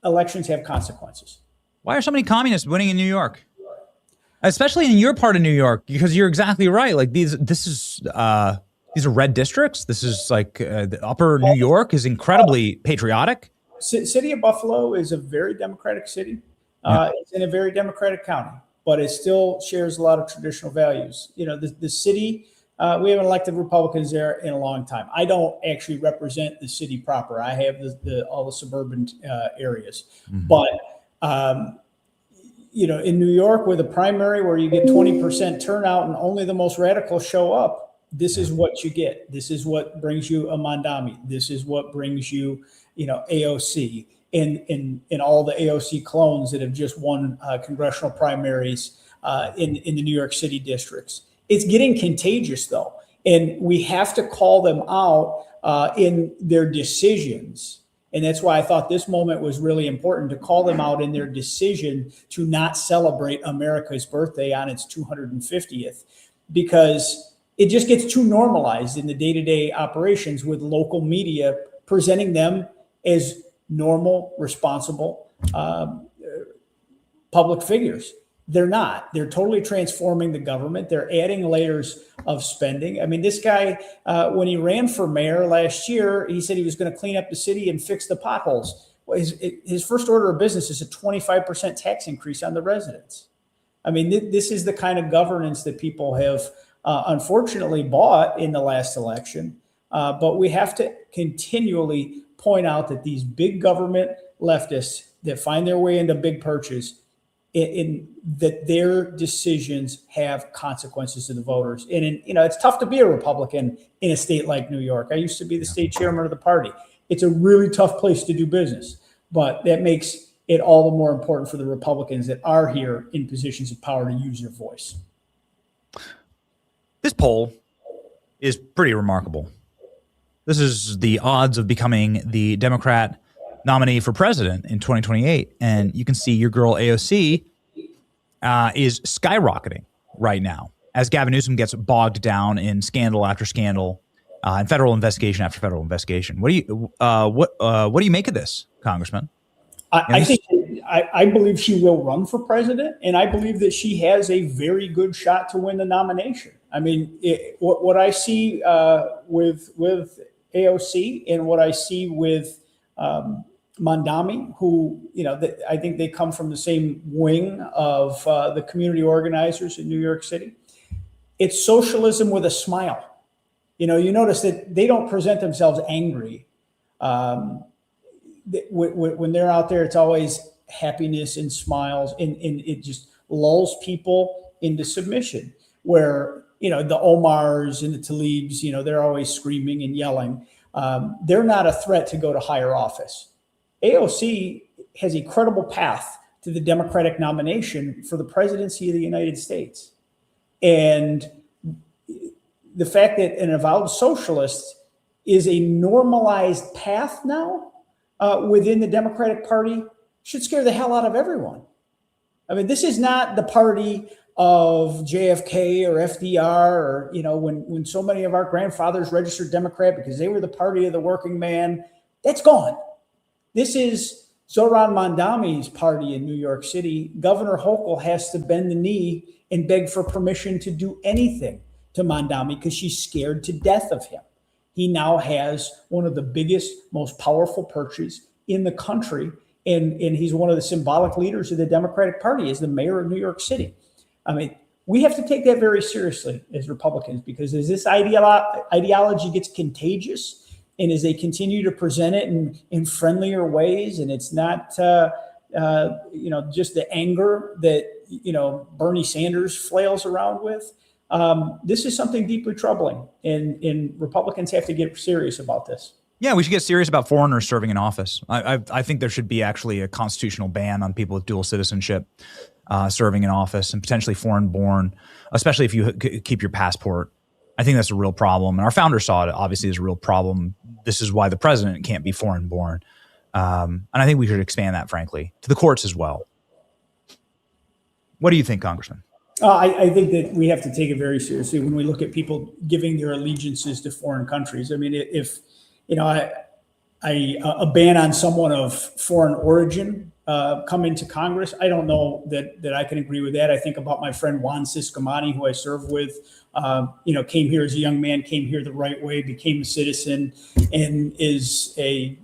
elections have consequences. Why are so many communists winning in New York? Especially in your part of New York, because you're exactly right. Like these are red districts. This is like the upper New York is incredibly patriotic. City of Buffalo is a very democratic city. It's in a very democratic county, but it still shares a lot of traditional values. You know, the city, we haven't elected Republicans there in a long time. I don't actually represent the city proper. I have all the suburban areas. But, you know, in New York with a primary where you get 20% turnout and only the most radical show up, this is what you get. This is what brings you a Mondami. This is what brings you, you know, AOC and all the AOC clones that have just won congressional primaries in the New York City districts. It's getting contagious, though, and we have to call them out in their decisions. And that's why I thought this moment was really important, to call them out in their decision to not celebrate America's birthday on its 250th, because it just gets too normalized in the day-to-day operations with local media presenting them as normal, responsible public figures. They're not. They're totally transforming the government. They're adding layers of spending. I mean, this guy, when he ran for mayor last year, he said he was going to clean up the city and fix the potholes. Well, his first order of business is a 25% tax increase on the residents. I mean, this is the kind of governance that people have unfortunately bought in the last election. But we have to continually point out that these big government leftists that find their way into big purchase, in that their decisions have consequences to the voters. And you know, it's tough to be a Republican in a state like New York. I used to be the state chairman of the party. It's a really tough place to do business, but that makes it all the more important for the Republicans that are here in positions of power to use their voice. This poll is pretty remarkable. This is the odds of becoming the Democrat nominee for president in 2028. And you can see your girl AOC is skyrocketing right now as Gavin Newsom gets bogged down in scandal after scandal and federal investigation after federal investigation. What do you make of this, Congressman? I believe she will run for president, and I believe that she has a very good shot to win the nomination. I mean, what I see with AOC and what I see with Mondami, who, you know, I think they come from the same wing of the community organizers in New York City. It's socialism with a smile. You know, you notice that they don't present themselves angry. When they're out there, it's always happiness and smiles, and it just lulls people into submission. Where, you know, the Omars and the Tlaibs, you know, they're always screaming and yelling. They're not a threat to go to higher office. AOC has a credible path to the Democratic nomination for the presidency of the United States. And the fact that an avowed socialist is a normalized path now within the Democratic Party should scare the hell out of everyone. I mean, this is not the party of JFK or FDR, or, you know, when so many of our grandfathers registered Democrat because they were the party of the working man. That's gone. This is Zohran Mondami's party in New York City. Governor Hochul has to bend the knee and beg for permission to do anything to Mondami because she's scared to death of him. He now has one of the biggest, most powerful purses in the country, and he's one of the symbolic leaders of the Democratic Party as the mayor of New York City. I mean, we have to take that very seriously as Republicans, because as this ideology gets contagious, and as they continue to present it in friendlier ways, and it's not, you know, just the anger that, you know, Bernie Sanders flails around with. This is something deeply troubling, and Republicans have to get serious about this. Yeah, we should get serious about foreigners serving in office. I think there should be actually a constitutional ban on people with dual citizenship serving in office, and potentially foreign-born, especially if you keep your passport. I think that's a real problem. And our founders saw it, obviously, as a real problem. This is why the president can't be foreign-born. And I think we should expand that, frankly, to the courts as well. What do you think, Congressman? I think that we have to take it very seriously when we look at people giving their allegiances to foreign countries. I mean, if a ban on someone of foreign origin come into Congress, I don't know that I can agree with that. I think about my friend Juan Ciscomani, who I serve with. Came here as a young man, came here the right way, became a citizen, and is a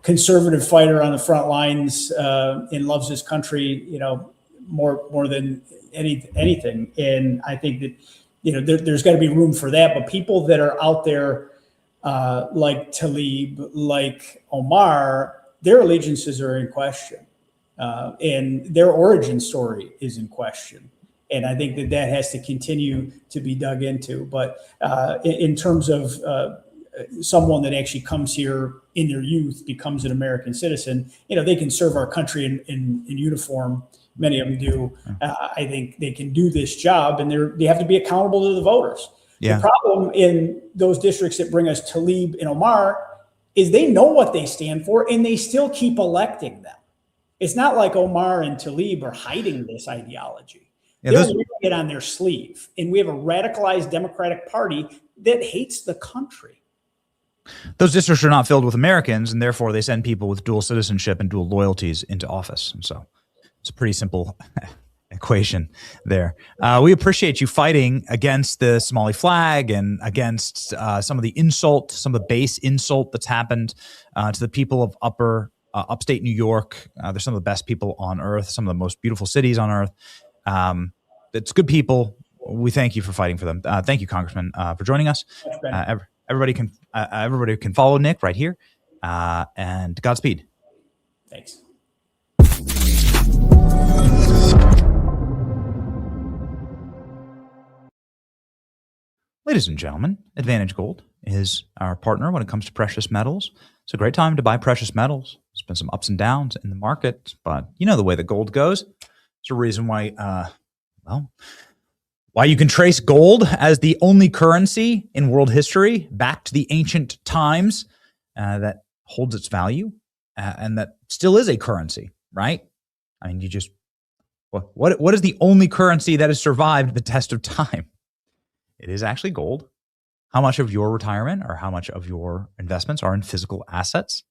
conservative fighter on the front lines and loves his country, more than anything. And I think that there's got to be room for that. But people that are out there like Talib, like Omar, their allegiances are in question, and their origin story is in question. And I think that has to continue to be dug into. But in terms of someone that actually comes here in their youth, becomes an American citizen, they can serve our country in uniform. Many of them do. I think they can do this job, and they have to be accountable to the voters. Yeah. The problem in those districts that bring us Talib and Omar is they know what they stand for, and they still keep electing them. It's not like Omar and Talib are hiding this ideology. They're wearing it on their sleeve. And we have a radicalized Democratic Party that hates the country. Those districts are not filled with Americans, and therefore they send people with dual citizenship and dual loyalties into office. And so it's a pretty simple equation there. We appreciate you fighting against the Somali flag and against some of the insult, some of the base insult that's happened to the people of upstate New York. They're some of the best people on earth, some of the most beautiful cities on earth. It's good people. We thank you for fighting for them. Thank you, Congressman, for joining us. Everybody can follow Nick right here. And Godspeed. Thanks. Ladies and gentlemen, Advantage Gold is our partner when it comes to precious metals. It's a great time to buy precious metals. There's been some ups and downs in the market, but you know the way that gold goes. It's a reason why, why you can trace gold as the only currency in world history back to the ancient times that holds its value and that still is a currency, right? I mean, what is the only currency that has survived the test of time? It is actually gold. How much of your retirement or how much of your investments are in physical assets?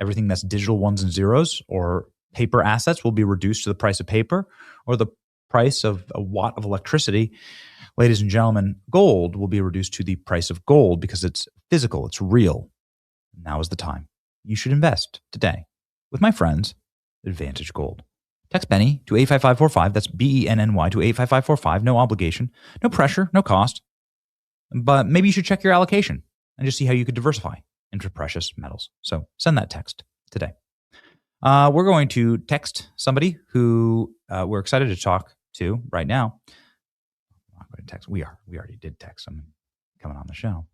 Everything that's digital ones and zeros or paper assets will be reduced to the price of paper or the price of a watt of electricity. Ladies and gentlemen, gold will be reduced to the price of gold because it's physical, it's real. Now is the time. You should invest today with my friends at Advantage Gold. Text Benny to 85545. That's BENNY to 85545. No obligation, no pressure, no cost. But maybe you should check your allocation and just see how you could diversify into precious metals. So send that text today. We're going to text somebody who we're excited to talk to right now. I'm not going to text. We already did text someone coming on the show.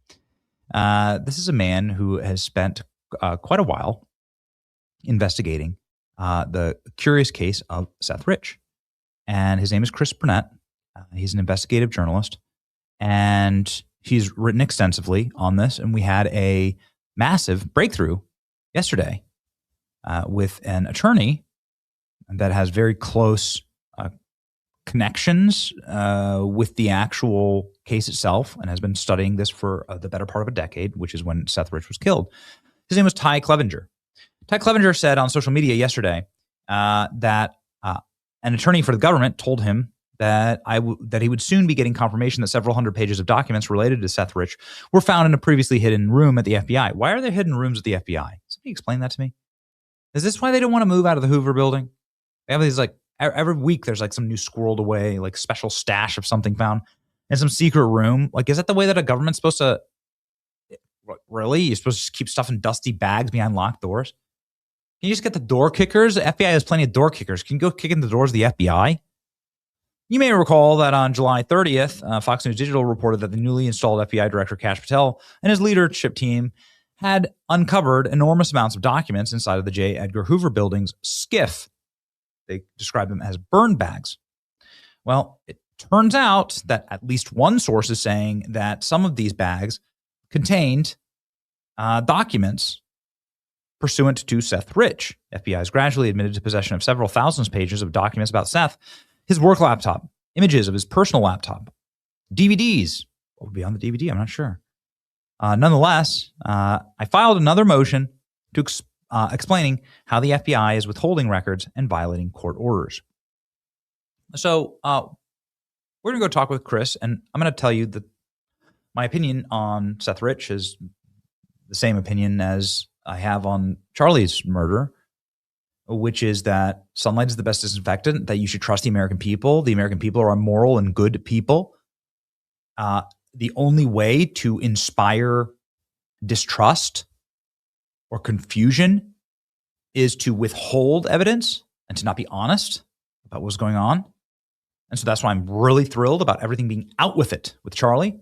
This is a man who has spent quite a while investigating the curious case of Seth Rich. And his name is Chris Burnett. He's an investigative journalist. And he's written extensively on this. And we had a massive breakthrough yesterday with an attorney that has very close connections with the actual case itself and has been studying this for the better part of a decade, which is when Seth Rich was killed. His name was Ty Clevenger. Ty Clevenger said on social media yesterday that an attorney for the government told him that that he would soon be getting confirmation that several hundred pages of documents related to Seth Rich were found in a previously hidden room at the FBI. Why are there hidden rooms at the FBI? Somebody explain that to me. Is this why they don't want to move out of the Hoover building? They have these every week there's some new squirreled away special stash of something found in some secret room. Is that the way that a government's supposed to? Really? You're supposed to just keep stuff in dusty bags behind locked doors? Can you just get the door kickers? The FBI has plenty of door kickers. Can you go kick in the doors of the FBI? You may recall that on July 30th, Fox News Digital reported that the newly installed FBI Director Kash Patel and his leadership team had uncovered enormous amounts of documents inside of the J. Edgar Hoover building's SCIF. They describe them as burn bags. Well, it turns out that at least one source is saying that some of these bags contained documents pursuant to Seth Rich. FBI has gradually admitted to possession of several thousands pages of documents about Seth, his work laptop, images of his personal laptop, DVDs. What would be on the DVD? I'm not sure. Nonetheless, I filed another motion to explaining how the FBI is withholding records and violating court orders. So we're going to go talk with Chris, and I'm going to tell you that my opinion on Seth Rich is the same opinion as I have on Charlie's murder, which is that sunlight is the best disinfectant, that you should trust the American people. The American people are moral and good people. The only way to inspire distrust or confusion is to withhold evidence and to not be honest about what's going on. And so that's why I'm really thrilled about everything being out with it with Charlie.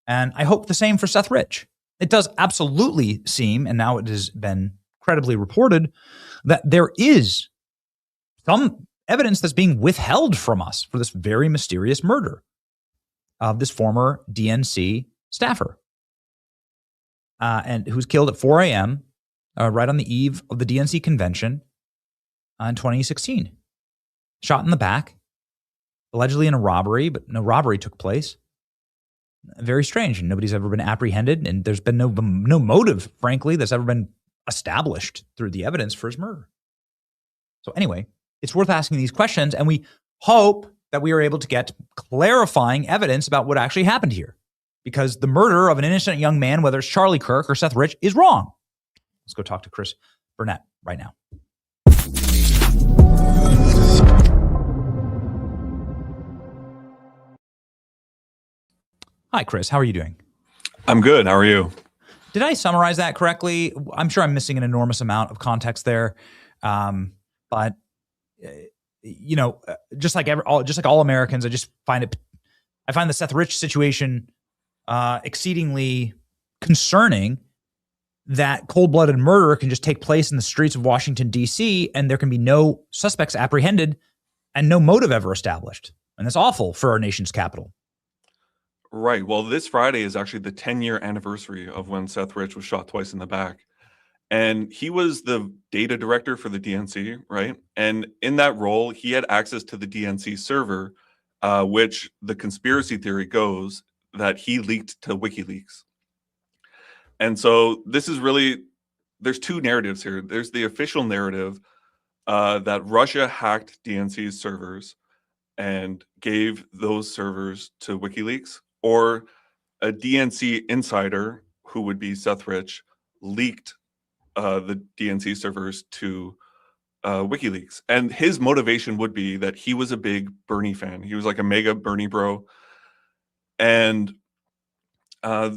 And I hope the same for Seth Rich. It does absolutely seem, and now it has been credibly reported, that there is some evidence that's being withheld from us for this very mysterious murder of this former DNC staffer, and who's killed at 4 a.m. Right on the eve of the DNC convention in 2016. Shot in the back, allegedly in a robbery, but no robbery took place. Very strange, and nobody's ever been apprehended, and there's been no motive, frankly, that's ever been established through the evidence for his murder. So anyway, it's worth asking these questions, and we hope that we are able to get clarifying evidence about what actually happened here, because the murder of an innocent young man, whether it's Charlie Kirk or Seth Rich, is wrong. Let's go talk to Chris Burnett right now. Hi, Chris. How are you doing? I'm good. How are you? Did I summarize that correctly? I'm sure I'm missing an enormous amount of context there, but just like all Americans, I find the Seth Rich situation exceedingly concerning. That cold-blooded murder can just take place in the streets of Washington, D.C., and there can be no suspects apprehended and no motive ever established. And that's awful for our nation's capital. Right. Well, this Friday is actually the 10-year anniversary of when Seth Rich was shot twice in the back. And he was the data director for the DNC, right? And in that role, he had access to the DNC server, which the conspiracy theory goes that he leaked to WikiLeaks. And so this is really, there's two narratives here. There's the official narrative that Russia hacked DNC's servers and gave those servers to WikiLeaks, or a DNC insider, who would be Seth Rich, leaked the DNC servers to WikiLeaks. And his motivation would be that he was a big Bernie fan. He was like a mega Bernie bro. And a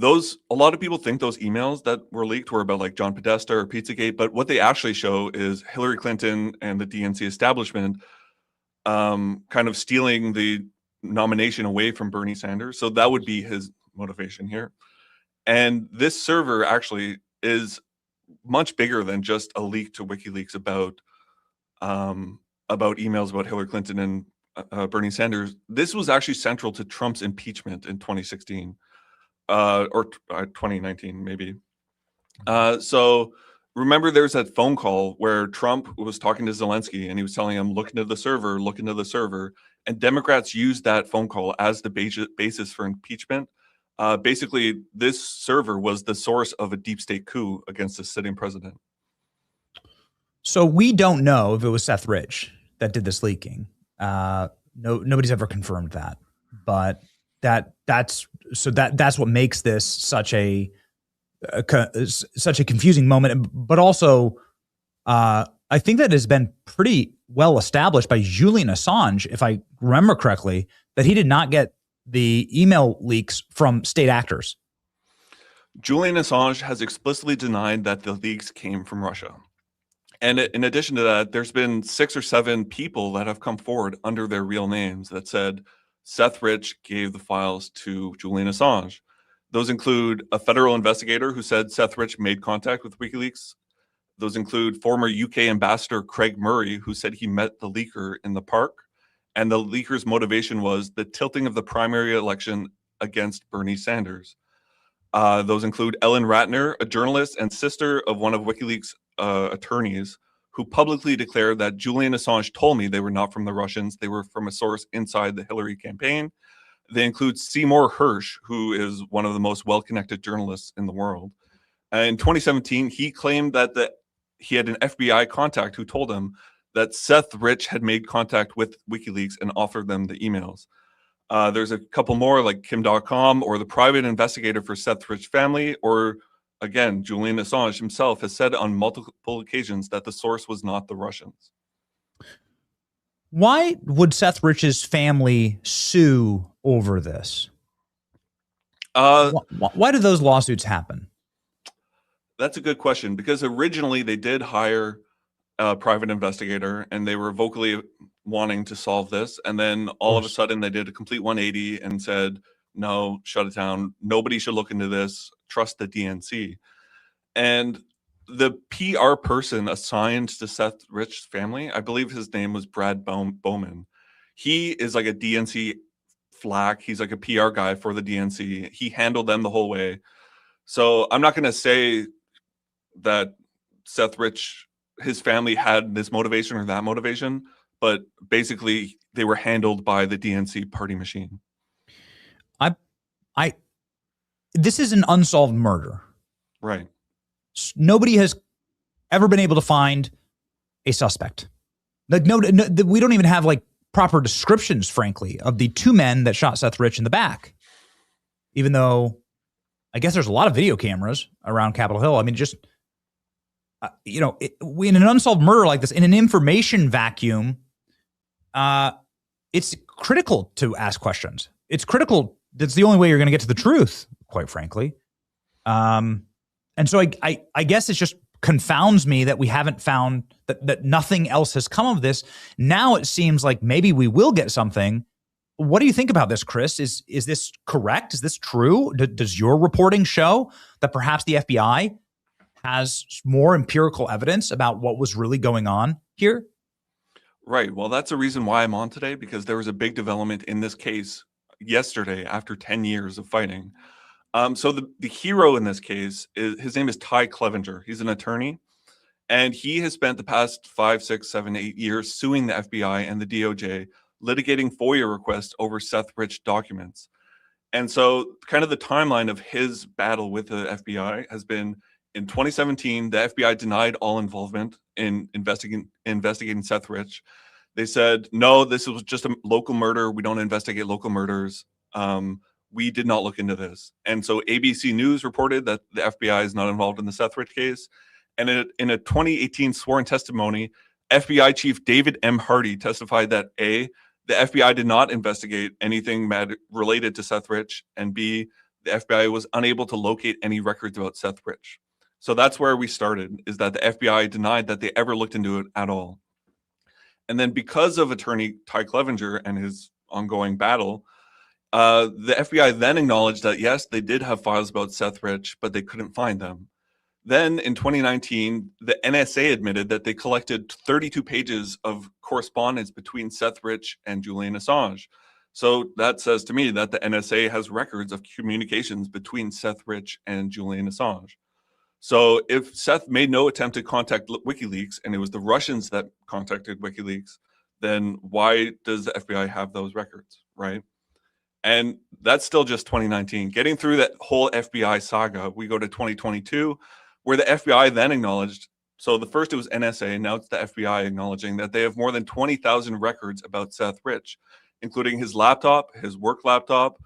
lot of people think those emails that were leaked were about like John Podesta or Pizzagate, but what they actually show is Hillary Clinton and the DNC establishment kind of stealing the nomination away from Bernie Sanders. So that would be his motivation here. And this server actually is much bigger than just a leak to WikiLeaks about emails about Hillary Clinton and Bernie Sanders. This was actually central to Trump's impeachment in 2016. Or 2019, maybe. So remember, there's that phone call where Trump was talking to Zelensky and he was telling him, look into the server. And Democrats used that phone call as the basis for impeachment. Basically, this server was the source of a deep state coup against the sitting president. So we don't know if it was Seth Rich that did this leaking. Nobody's ever confirmed that, but that's what makes this such a confusing moment. But also, I think that has been pretty well established by Julian Assange, if I remember correctly, that he did not get the email leaks from state actors. Julian Assange has explicitly denied that the leaks came from Russia. And in addition to that, there's been 6 or 7 people that have come forward under their real names that said Seth Rich gave the files to Julian Assange. Those include a federal investigator who said Seth Rich made contact with WikiLeaks. Those include former UK ambassador Craig Murray, who said he met the leaker in the park. And the leaker's motivation was the tilting of the primary election against Bernie Sanders. Those include Ellen Ratner, a journalist and sister of one of WikiLeaks' attorneys, who publicly declared that Julian Assange told me they were not from the Russians. They were from a source inside the Hillary campaign. They include Seymour Hersh, who is one of the most well-connected journalists in the world. In 2017, he claimed that he had an FBI contact who told him that Seth Rich had made contact with WikiLeaks and offered them the emails. There's a couple more like Kim.com or the private investigator for Seth Rich family, or again, Julian Assange himself has said on multiple occasions that the source was not the Russians. Why would Seth Rich's family sue over this? Why did those lawsuits happen? That's a good question, because originally they did hire a private investigator and they were vocally wanting to solve this. And then all of a sudden they did a complete 180 and said, no, shut it down. Nobody should look into this. Trust the DNC. And the PR person assigned to Seth Rich's family, I believe his name was Brad Bowman. He is like a DNC flack. He's like a PR guy for the DNC. He handled them the whole way. So I'm not going to say that Seth Rich, his family had this motivation or that motivation, but basically they were handled by the DNC party machine. This is an unsolved murder. Right. Nobody has ever been able to find a suspect. Like no, we don't even have like proper descriptions, frankly, of the two men that shot Seth Rich in the back. Even though I guess there's a lot of video cameras around Capitol Hill. I mean, just in an unsolved murder like this, in an information vacuum, it's critical to ask questions. It's critical. That's the only way you're going to get to the truth, quite frankly. And so I guess it just confounds me that we haven't found that nothing else has come of this. Now it seems like maybe we will get something. What do you think about this, Chris? Is this correct? Is this true? Does your reporting show that perhaps the FBI has more empirical evidence about what was really going on here? Right. Well, that's the reason why I'm on today, because there was a big development in this case yesterday after 10 years of fighting. So the hero in this case, his name is Ty Clevenger. He's an attorney, and he has spent the past 5, 6, 7, 8 years suing the FBI and the DOJ, litigating FOIA requests over Seth Rich documents. And so kind of the timeline of his battle with the FBI has been in 2017, the FBI denied all involvement in investigating Seth Rich. They said, no, this was just a local murder. We don't investigate local murders. We did not look into this. And so ABC News reported that the FBI is not involved in the Seth Rich case. And in a 2018 sworn testimony, FBI Chief David M. Hardy testified that A, the FBI did not investigate anything related to Seth Rich, and B, the FBI was unable to locate any records about Seth Rich. So that's where we started, is that the FBI denied that they ever looked into it at all. And then because of attorney Ty Clevenger and his ongoing battle, the FBI then acknowledged that, yes, they did have files about Seth Rich, but they couldn't find them. Then in 2019, the NSA admitted that they collected 32 pages of correspondence between Seth Rich and Julian Assange. So that says to me that the NSA has records of communications between Seth Rich and Julian Assange. So if Seth made no attempt to contact WikiLeaks and it was the Russians that contacted WikiLeaks, then why does the FBI have those records, right? And that's still just 2019. Getting through that whole FBI saga, we go to 2022, where the FBI then acknowledged, so the first it was NSA, now it's the FBI acknowledging that they have more than 20,000 records about Seth Rich, including his laptop, his work laptop,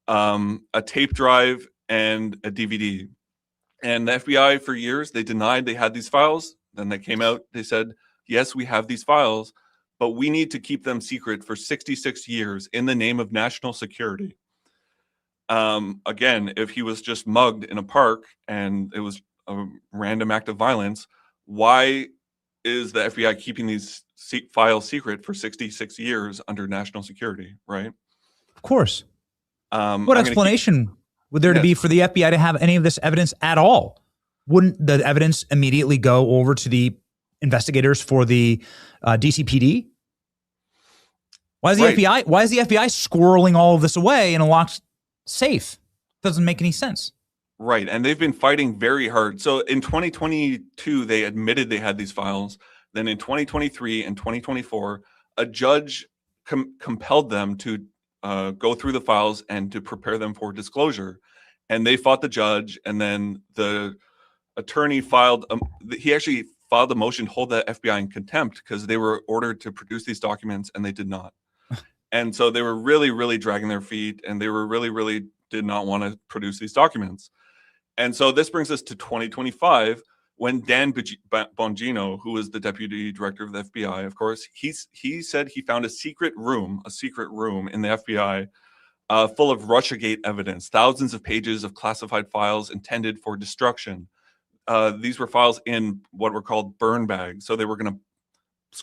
a tape drive, and a DVD. And the FBI for years, they denied they had these files. Then they came out, they said, yes, we have these files, but we need to keep them secret for 66 years in the name of national security. Again, if he was just mugged in a park and it was a random act of violence, why is the FBI keeping these files secret for 66 years under national security, right? Of course. What explanation would there to be for the FBI to have any of this evidence at all? Wouldn't the evidence immediately go over to the investigators for the DCPD? Why is the FBI? Why is the FBI squirreling all of this away in a locked safe? Doesn't make any sense. Right. And they've been fighting very hard. So in 2022, they admitted they had these files. Then in 2023 and 2024, a judge compelled them to go through the files and to prepare them for disclosure. And they fought the judge. And then the attorney he actually filed a motion to hold the FBI in contempt because they were ordered to produce these documents and they did not. And so they were really, really dragging their feet, and they were really did not want to produce these documents. And so this brings us to 2025, when Dan Bongino, who was the deputy director of the FBI, of course, he said he found a secret room in the FBI full of Russiagate evidence, thousands of pages of classified files intended for destruction. These were files in what were called burn bags. So they were going to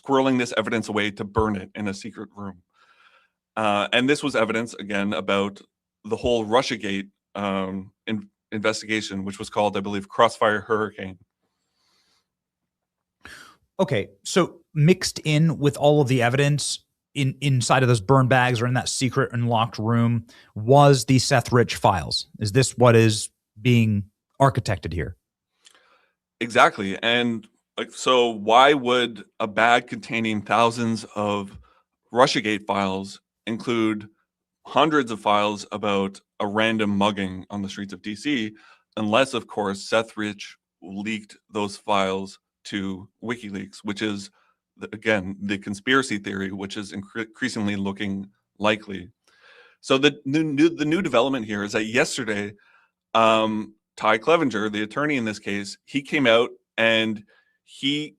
squirreling this evidence away to burn it in a secret room. And this was evidence, again, about the whole Russiagate investigation, which was called, I believe, Crossfire Hurricane. Okay, so mixed in with all of the evidence inside of those burn bags or in that secret and locked room was the Seth Rich files. Is this what is being architected here? Exactly. And so why would a bag containing thousands of Russiagate files include hundreds of files about a random mugging on the streets of DC, unless, of course, Seth Rich leaked those files to WikiLeaks, which is, again, the conspiracy theory, which is increasingly looking likely. So the new development here is that yesterday, Ty Clevenger, the attorney in this case, he came out and he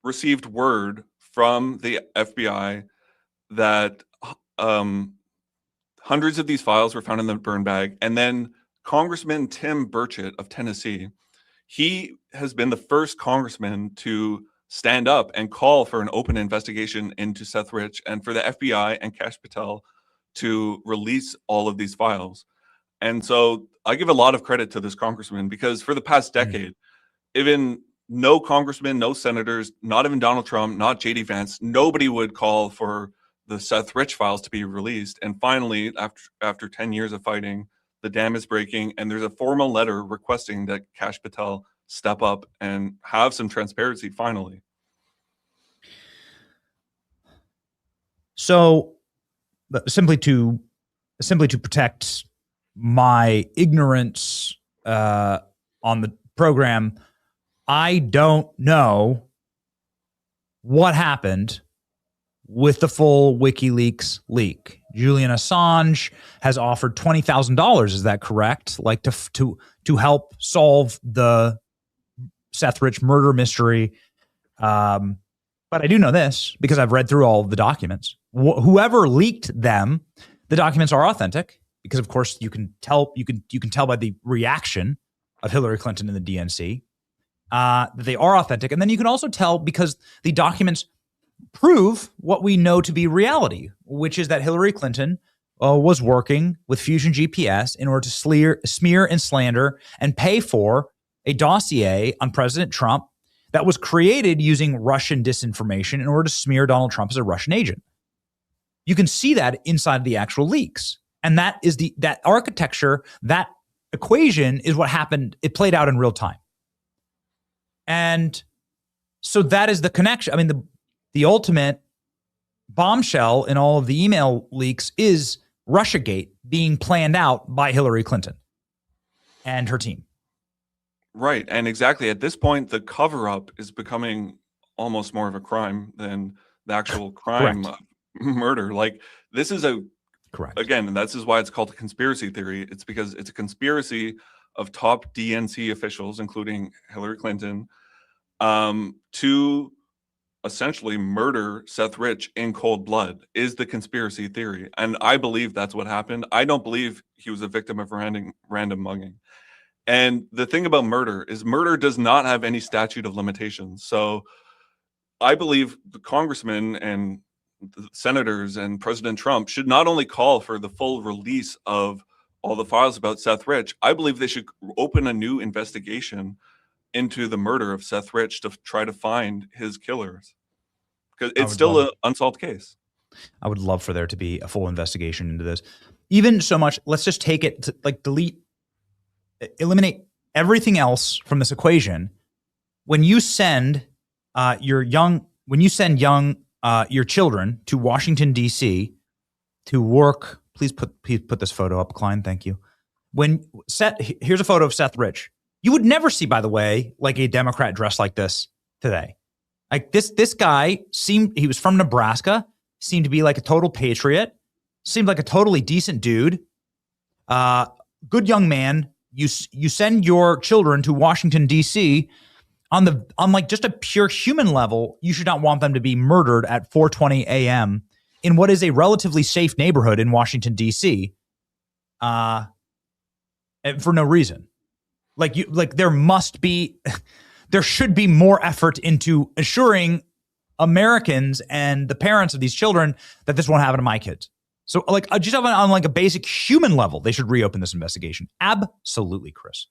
received word from the FBI that hundreds of these files were found in the burn bag. And then Congressman Tim Burchett of Tennessee, he has been the first congressman to stand up and call for an open investigation into Seth Rich and for the FBI and Kash Patel to release all of these files. And so I give a lot of credit to this congressman, because for the past decade, even no congressman, no senators, not even Donald Trump, not JD Vance, nobody would call for the Seth Rich files to be released. And finally, after 10 years of fighting, the dam is breaking, and there's a formal letter requesting that Kash Patel step up and have some transparency finally. So simply to protect my ignorance on the program, I don't know what happened with the full WikiLeaks leak. Julian Assange has offered $20,000. Is that correct? Like to help solve the Seth Rich murder mystery. But I do know this because I've read through all of the documents. Whoever leaked them, the documents are authentic, because of course you can tell by the reaction of Hillary Clinton and the DNC that they are authentic. And then you can also tell because the documents prove what we know to be reality, which is that Hillary Clinton was working with Fusion GPS in order to smear and slander and pay for a dossier on President Trump that was created using Russian disinformation in order to smear Donald Trump as a Russian agent. You can see that inside the actual leaks. And that is that architecture, that equation is what happened. It played out in real time. And so that is the connection. I mean, the ultimate bombshell in all of the email leaks is Russiagate being planned out by Hillary Clinton and her team. Right. And exactly at this point, the cover-up is becoming almost more of a crime than the actual crime murder. Like, this is again, and this is why it's called a conspiracy theory. It's because it's a conspiracy of top DNC officials, including Hillary Clinton, to essentially murder Seth Rich in cold blood is the conspiracy theory. And I believe that's what happened. I don't believe he was a victim of random mugging. And the thing about murder is murder does not have any statute of limitations. So I believe the congressmen and the senators and President Trump should not only call for the full release of all the files about Seth Rich, I believe they should open a new investigation into the murder of Seth Rich to try to find his killers, because it's still an unsolved case. I would love for there to be a full investigation into this. even so much, let's just take it to like eliminate everything else from this equation. When you send your children to Washington, D.C. to work, please put this photo up, Klein. Thank you. Here's a photo of Seth Rich. You would never see, by the way, like a Democrat dressed like this today. Like this guy he was from Nebraska, seemed to be like a total patriot, seemed like a totally decent dude. Good young man. You send your children to Washington, D.C. on like just a pure human level. You should not want them to be murdered at 4:20 a.m. in what is a relatively safe neighborhood in Washington, D.C. For no reason. There should be more effort into assuring Americans and the parents of these children that this won't happen to my kids. So just on like a basic human level, they should reopen this investigation. Absolutely, Chris.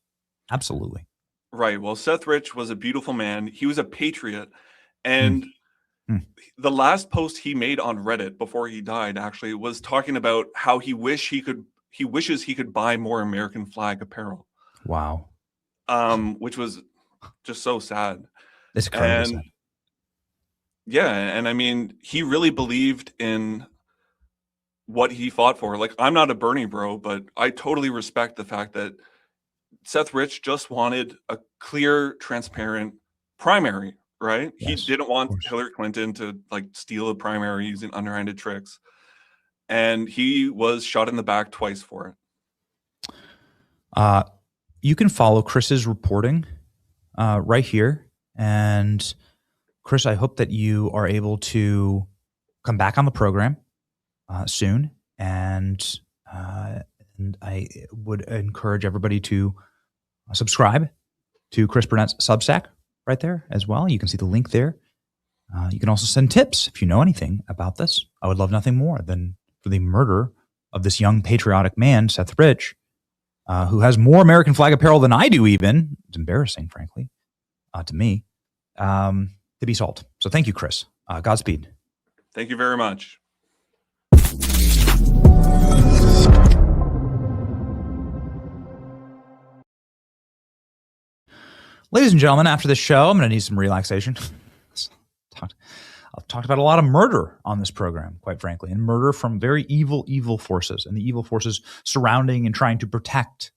Absolutely. Right. Well, Seth Rich was a beautiful man. He was a patriot. And the last post he made on Reddit before he died actually was talking about how he wishes he could buy more American flag apparel. Wow. Which was just so sad. It's crazy. Yeah, and I mean, he really believed in what he fought for. Like, I'm not a Bernie bro, but I totally respect the fact that Seth Rich just wanted a clear, transparent primary, right? Yes, he didn't want Hillary Clinton to like steal a primary using underhanded tricks. And he was shot in the back twice for it. You can follow Chris's reporting right here. And Chris, I hope that you are able to come back on the program soon. And I would encourage everybody to subscribe to Chris Burnett's Substack right there as well. You can see the link there. You can also send tips if you know anything about this. I would love nothing more than for the murder of this young patriotic man, Seth Rich, who has more American flag apparel than I do even. It's embarrassing, frankly, to me, to be solved. So thank you, Chris. Godspeed. Thank you very much. Ladies and gentlemen, after this show, I'm going to need some relaxation. I've talked about a lot of murder on this program, quite frankly, and murder from very evil forces, and the evil forces surrounding and trying to protect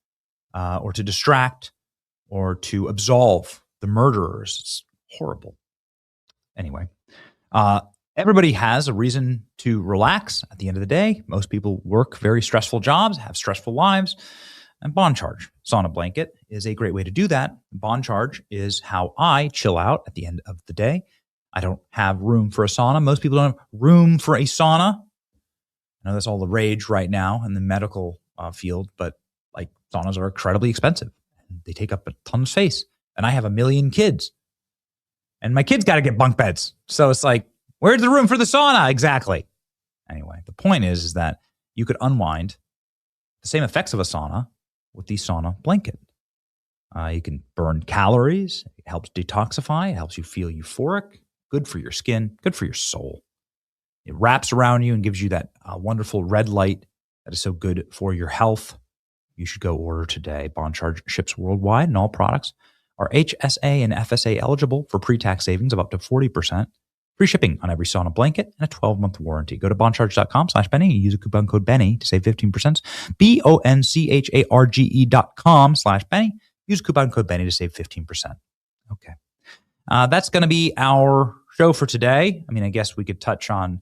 or to distract or to absolve the murderers. It's horrible. Anyway, everybody has a reason to relax at the end of the day. Most people work very stressful jobs, have stressful lives, and bond charge, sauna blanket, is a great way to do that. Bond charge is how I chill out at the end of the day. I don't have room for a sauna. Most people don't have room for a sauna. I know that's all the rage right now in the medical field, but like saunas are incredibly expensive. They take up a ton of space. And I have 1 million kids. And my kids got to get bunk beds. So it's like, where's the room for the sauna? Exactly. Anyway, the point is that you could unwind the same effects of a sauna with the sauna blanket. You can burn calories. It helps detoxify. It helps you feel euphoric. Good for your skin. Good for your soul. It wraps around you and gives you that wonderful red light that is so good for your health. You should go order today. Bond Charge ships worldwide, and all products are HSA and FSA eligible for pre-tax savings of up to 40%. Free shipping on every sauna blanket and a 12-month warranty. Go to bondcharge.com/Benny and use a coupon code Benny to save 15%. BONCHARGE.com/Benny. Use coupon code Benny to save 15%. Okay. That's going to be our show for today. I mean, I guess we could touch on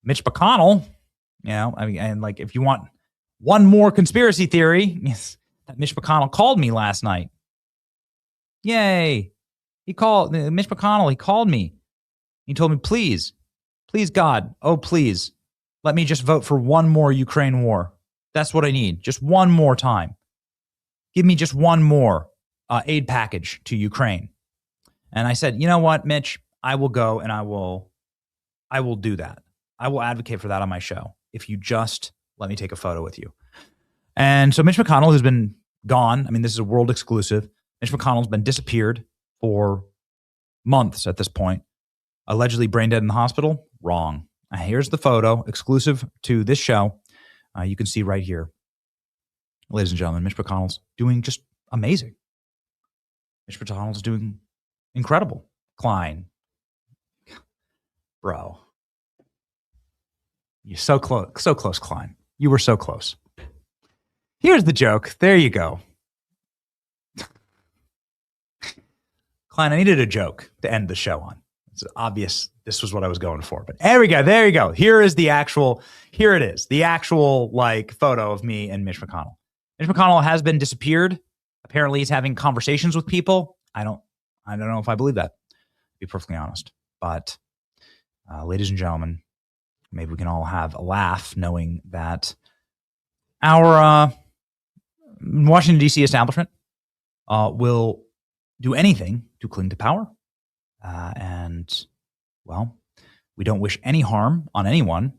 Mitch McConnell. You know, I mean, and like if you want one more conspiracy theory, yes, that Mitch McConnell called me last night. Yay. Mitch McConnell, he called me. He told me, please, God, oh, please, let me just vote for one more Ukraine war. That's what I need. Just one more time. Give me just one more aid package to Ukraine. And I said, you know what, Mitch, I will go and I will do that. I will advocate for that on my show if you just let me take a photo with you. And so Mitch McConnell, who's been gone, I mean, this is a world exclusive. Mitch McConnell's been disappeared for months at this point. Allegedly brain dead in the hospital? Wrong. Here's the photo, exclusive to this show. You can see right here, ladies and gentlemen, Mitch McConnell's doing just amazing. Mitch McConnell's doing incredible. Klein, bro, you're so close, Klein. You were so close. Here's the joke. There you go. Klein, I needed a joke to end the show on. It's obvious this was what I was going for. But there we go. There you go. Here it is. The actual like photo of me and Mitch McConnell. Mitch McConnell has been disappeared. Apparently he's having conversations with people. I don't know if I believe that, to be perfectly honest. But ladies and gentlemen, maybe we can all have a laugh knowing that our Washington, D.C. establishment will do anything to cling to power. And, well, we don't wish any harm on anyone.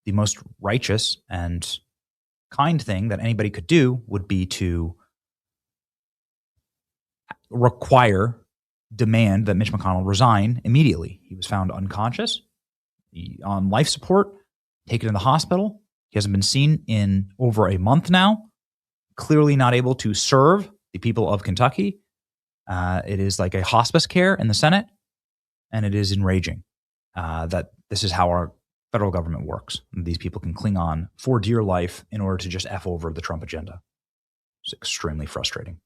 The most righteous and kind thing that anybody could do would be to demand that Mitch McConnell resign immediately. He was found unconscious, on life support, taken to the hospital. He hasn't been seen in over a month now, clearly not able to serve the people of Kentucky. It is like a hospice care in the Senate, and it is enraging that this is how our federal government works. These people can cling on for dear life in order to just F over the Trump agenda. It's extremely frustrating.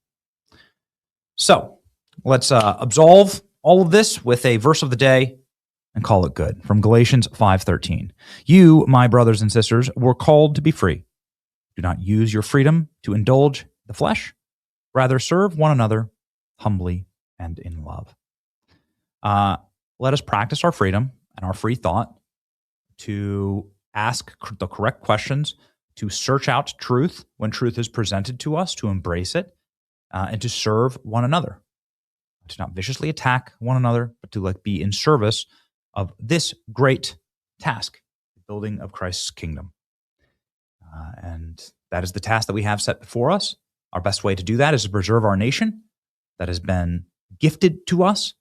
So let's absolve all of this with a verse of the day and call it good. From Galatians 5:13. You, my brothers and sisters, were called to be free. Do not use your freedom to indulge the flesh. Rather, serve one another humbly and in love. Let us practice our freedom and our free thought to ask the correct questions, to search out truth when truth is presented to us, to embrace it, and to serve one another. To not viciously attack one another, but to be in service of this great task, the building of Christ's kingdom. And that is the task that we have set before us. Our best way to do that is to preserve our nation that has been gifted to us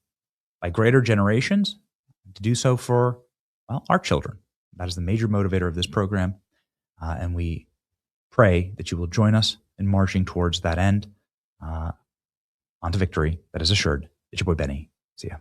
by greater generations, to do so for, well, our children. That is the major motivator of this program. And we pray that you will join us in marching towards that end, onto victory that is assured. It's your boy Benny. See ya.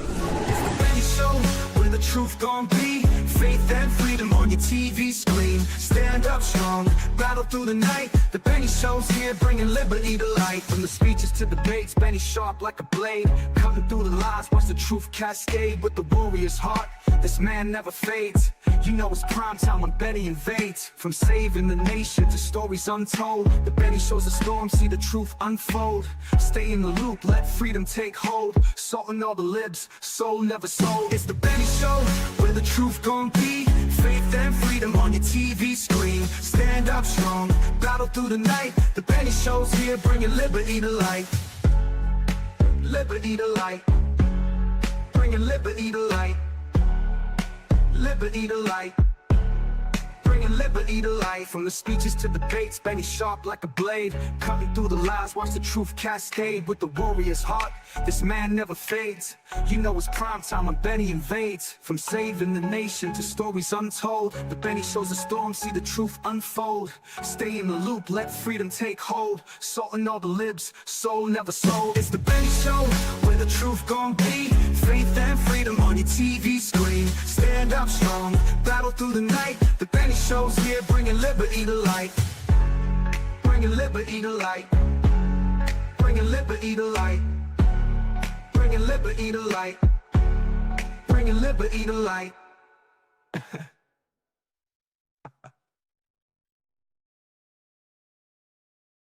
It's the Benny Show, where the truth gon' be. Faith and freedom on your TV screen. Stand up strong, battle through the night. The Benny Show's here, bringing liberty to light. From the speeches to debates, Benny sharp like a blade. Cutting through the lies, watch the truth cascade. With the warrior's heart, this man never fades. You know it's prime time when Benny invades. From saving the nation to stories untold, the Benny Show's a storm, see the truth unfold. Stay in the loop, let freedom take hold. Salting all the libs, soul never sold. It's the Benny Show, where the truth gon' be. Faith and freedom on your TV screen. Stand up strong, battle through the night. The Benny Show's here, bringing liberty to light. Liberty to light. Bringing liberty to light. Liberty to light. Bringing liberty to light. From the speeches to debates, Benny sharp like a blade. Cutting through the lies, watch the truth cascade. With the warrior's heart, this man never fades. You know it's prime time when Benny invades. From saving the nation to stories untold, the Benny Show's a storm, see the truth unfold. Stay in the loop, let freedom take hold. Salting all the libs, soul never sold. It's the Benny Show, where the truth gon' be. Faith and freedom on your TV screen. Stand up strong, battle through the night. The Benny Show's here, bringing liberty to light. Bringing liberty to light. Bringing liberty to light. Bringing liberty to light. Bringing liberty to light.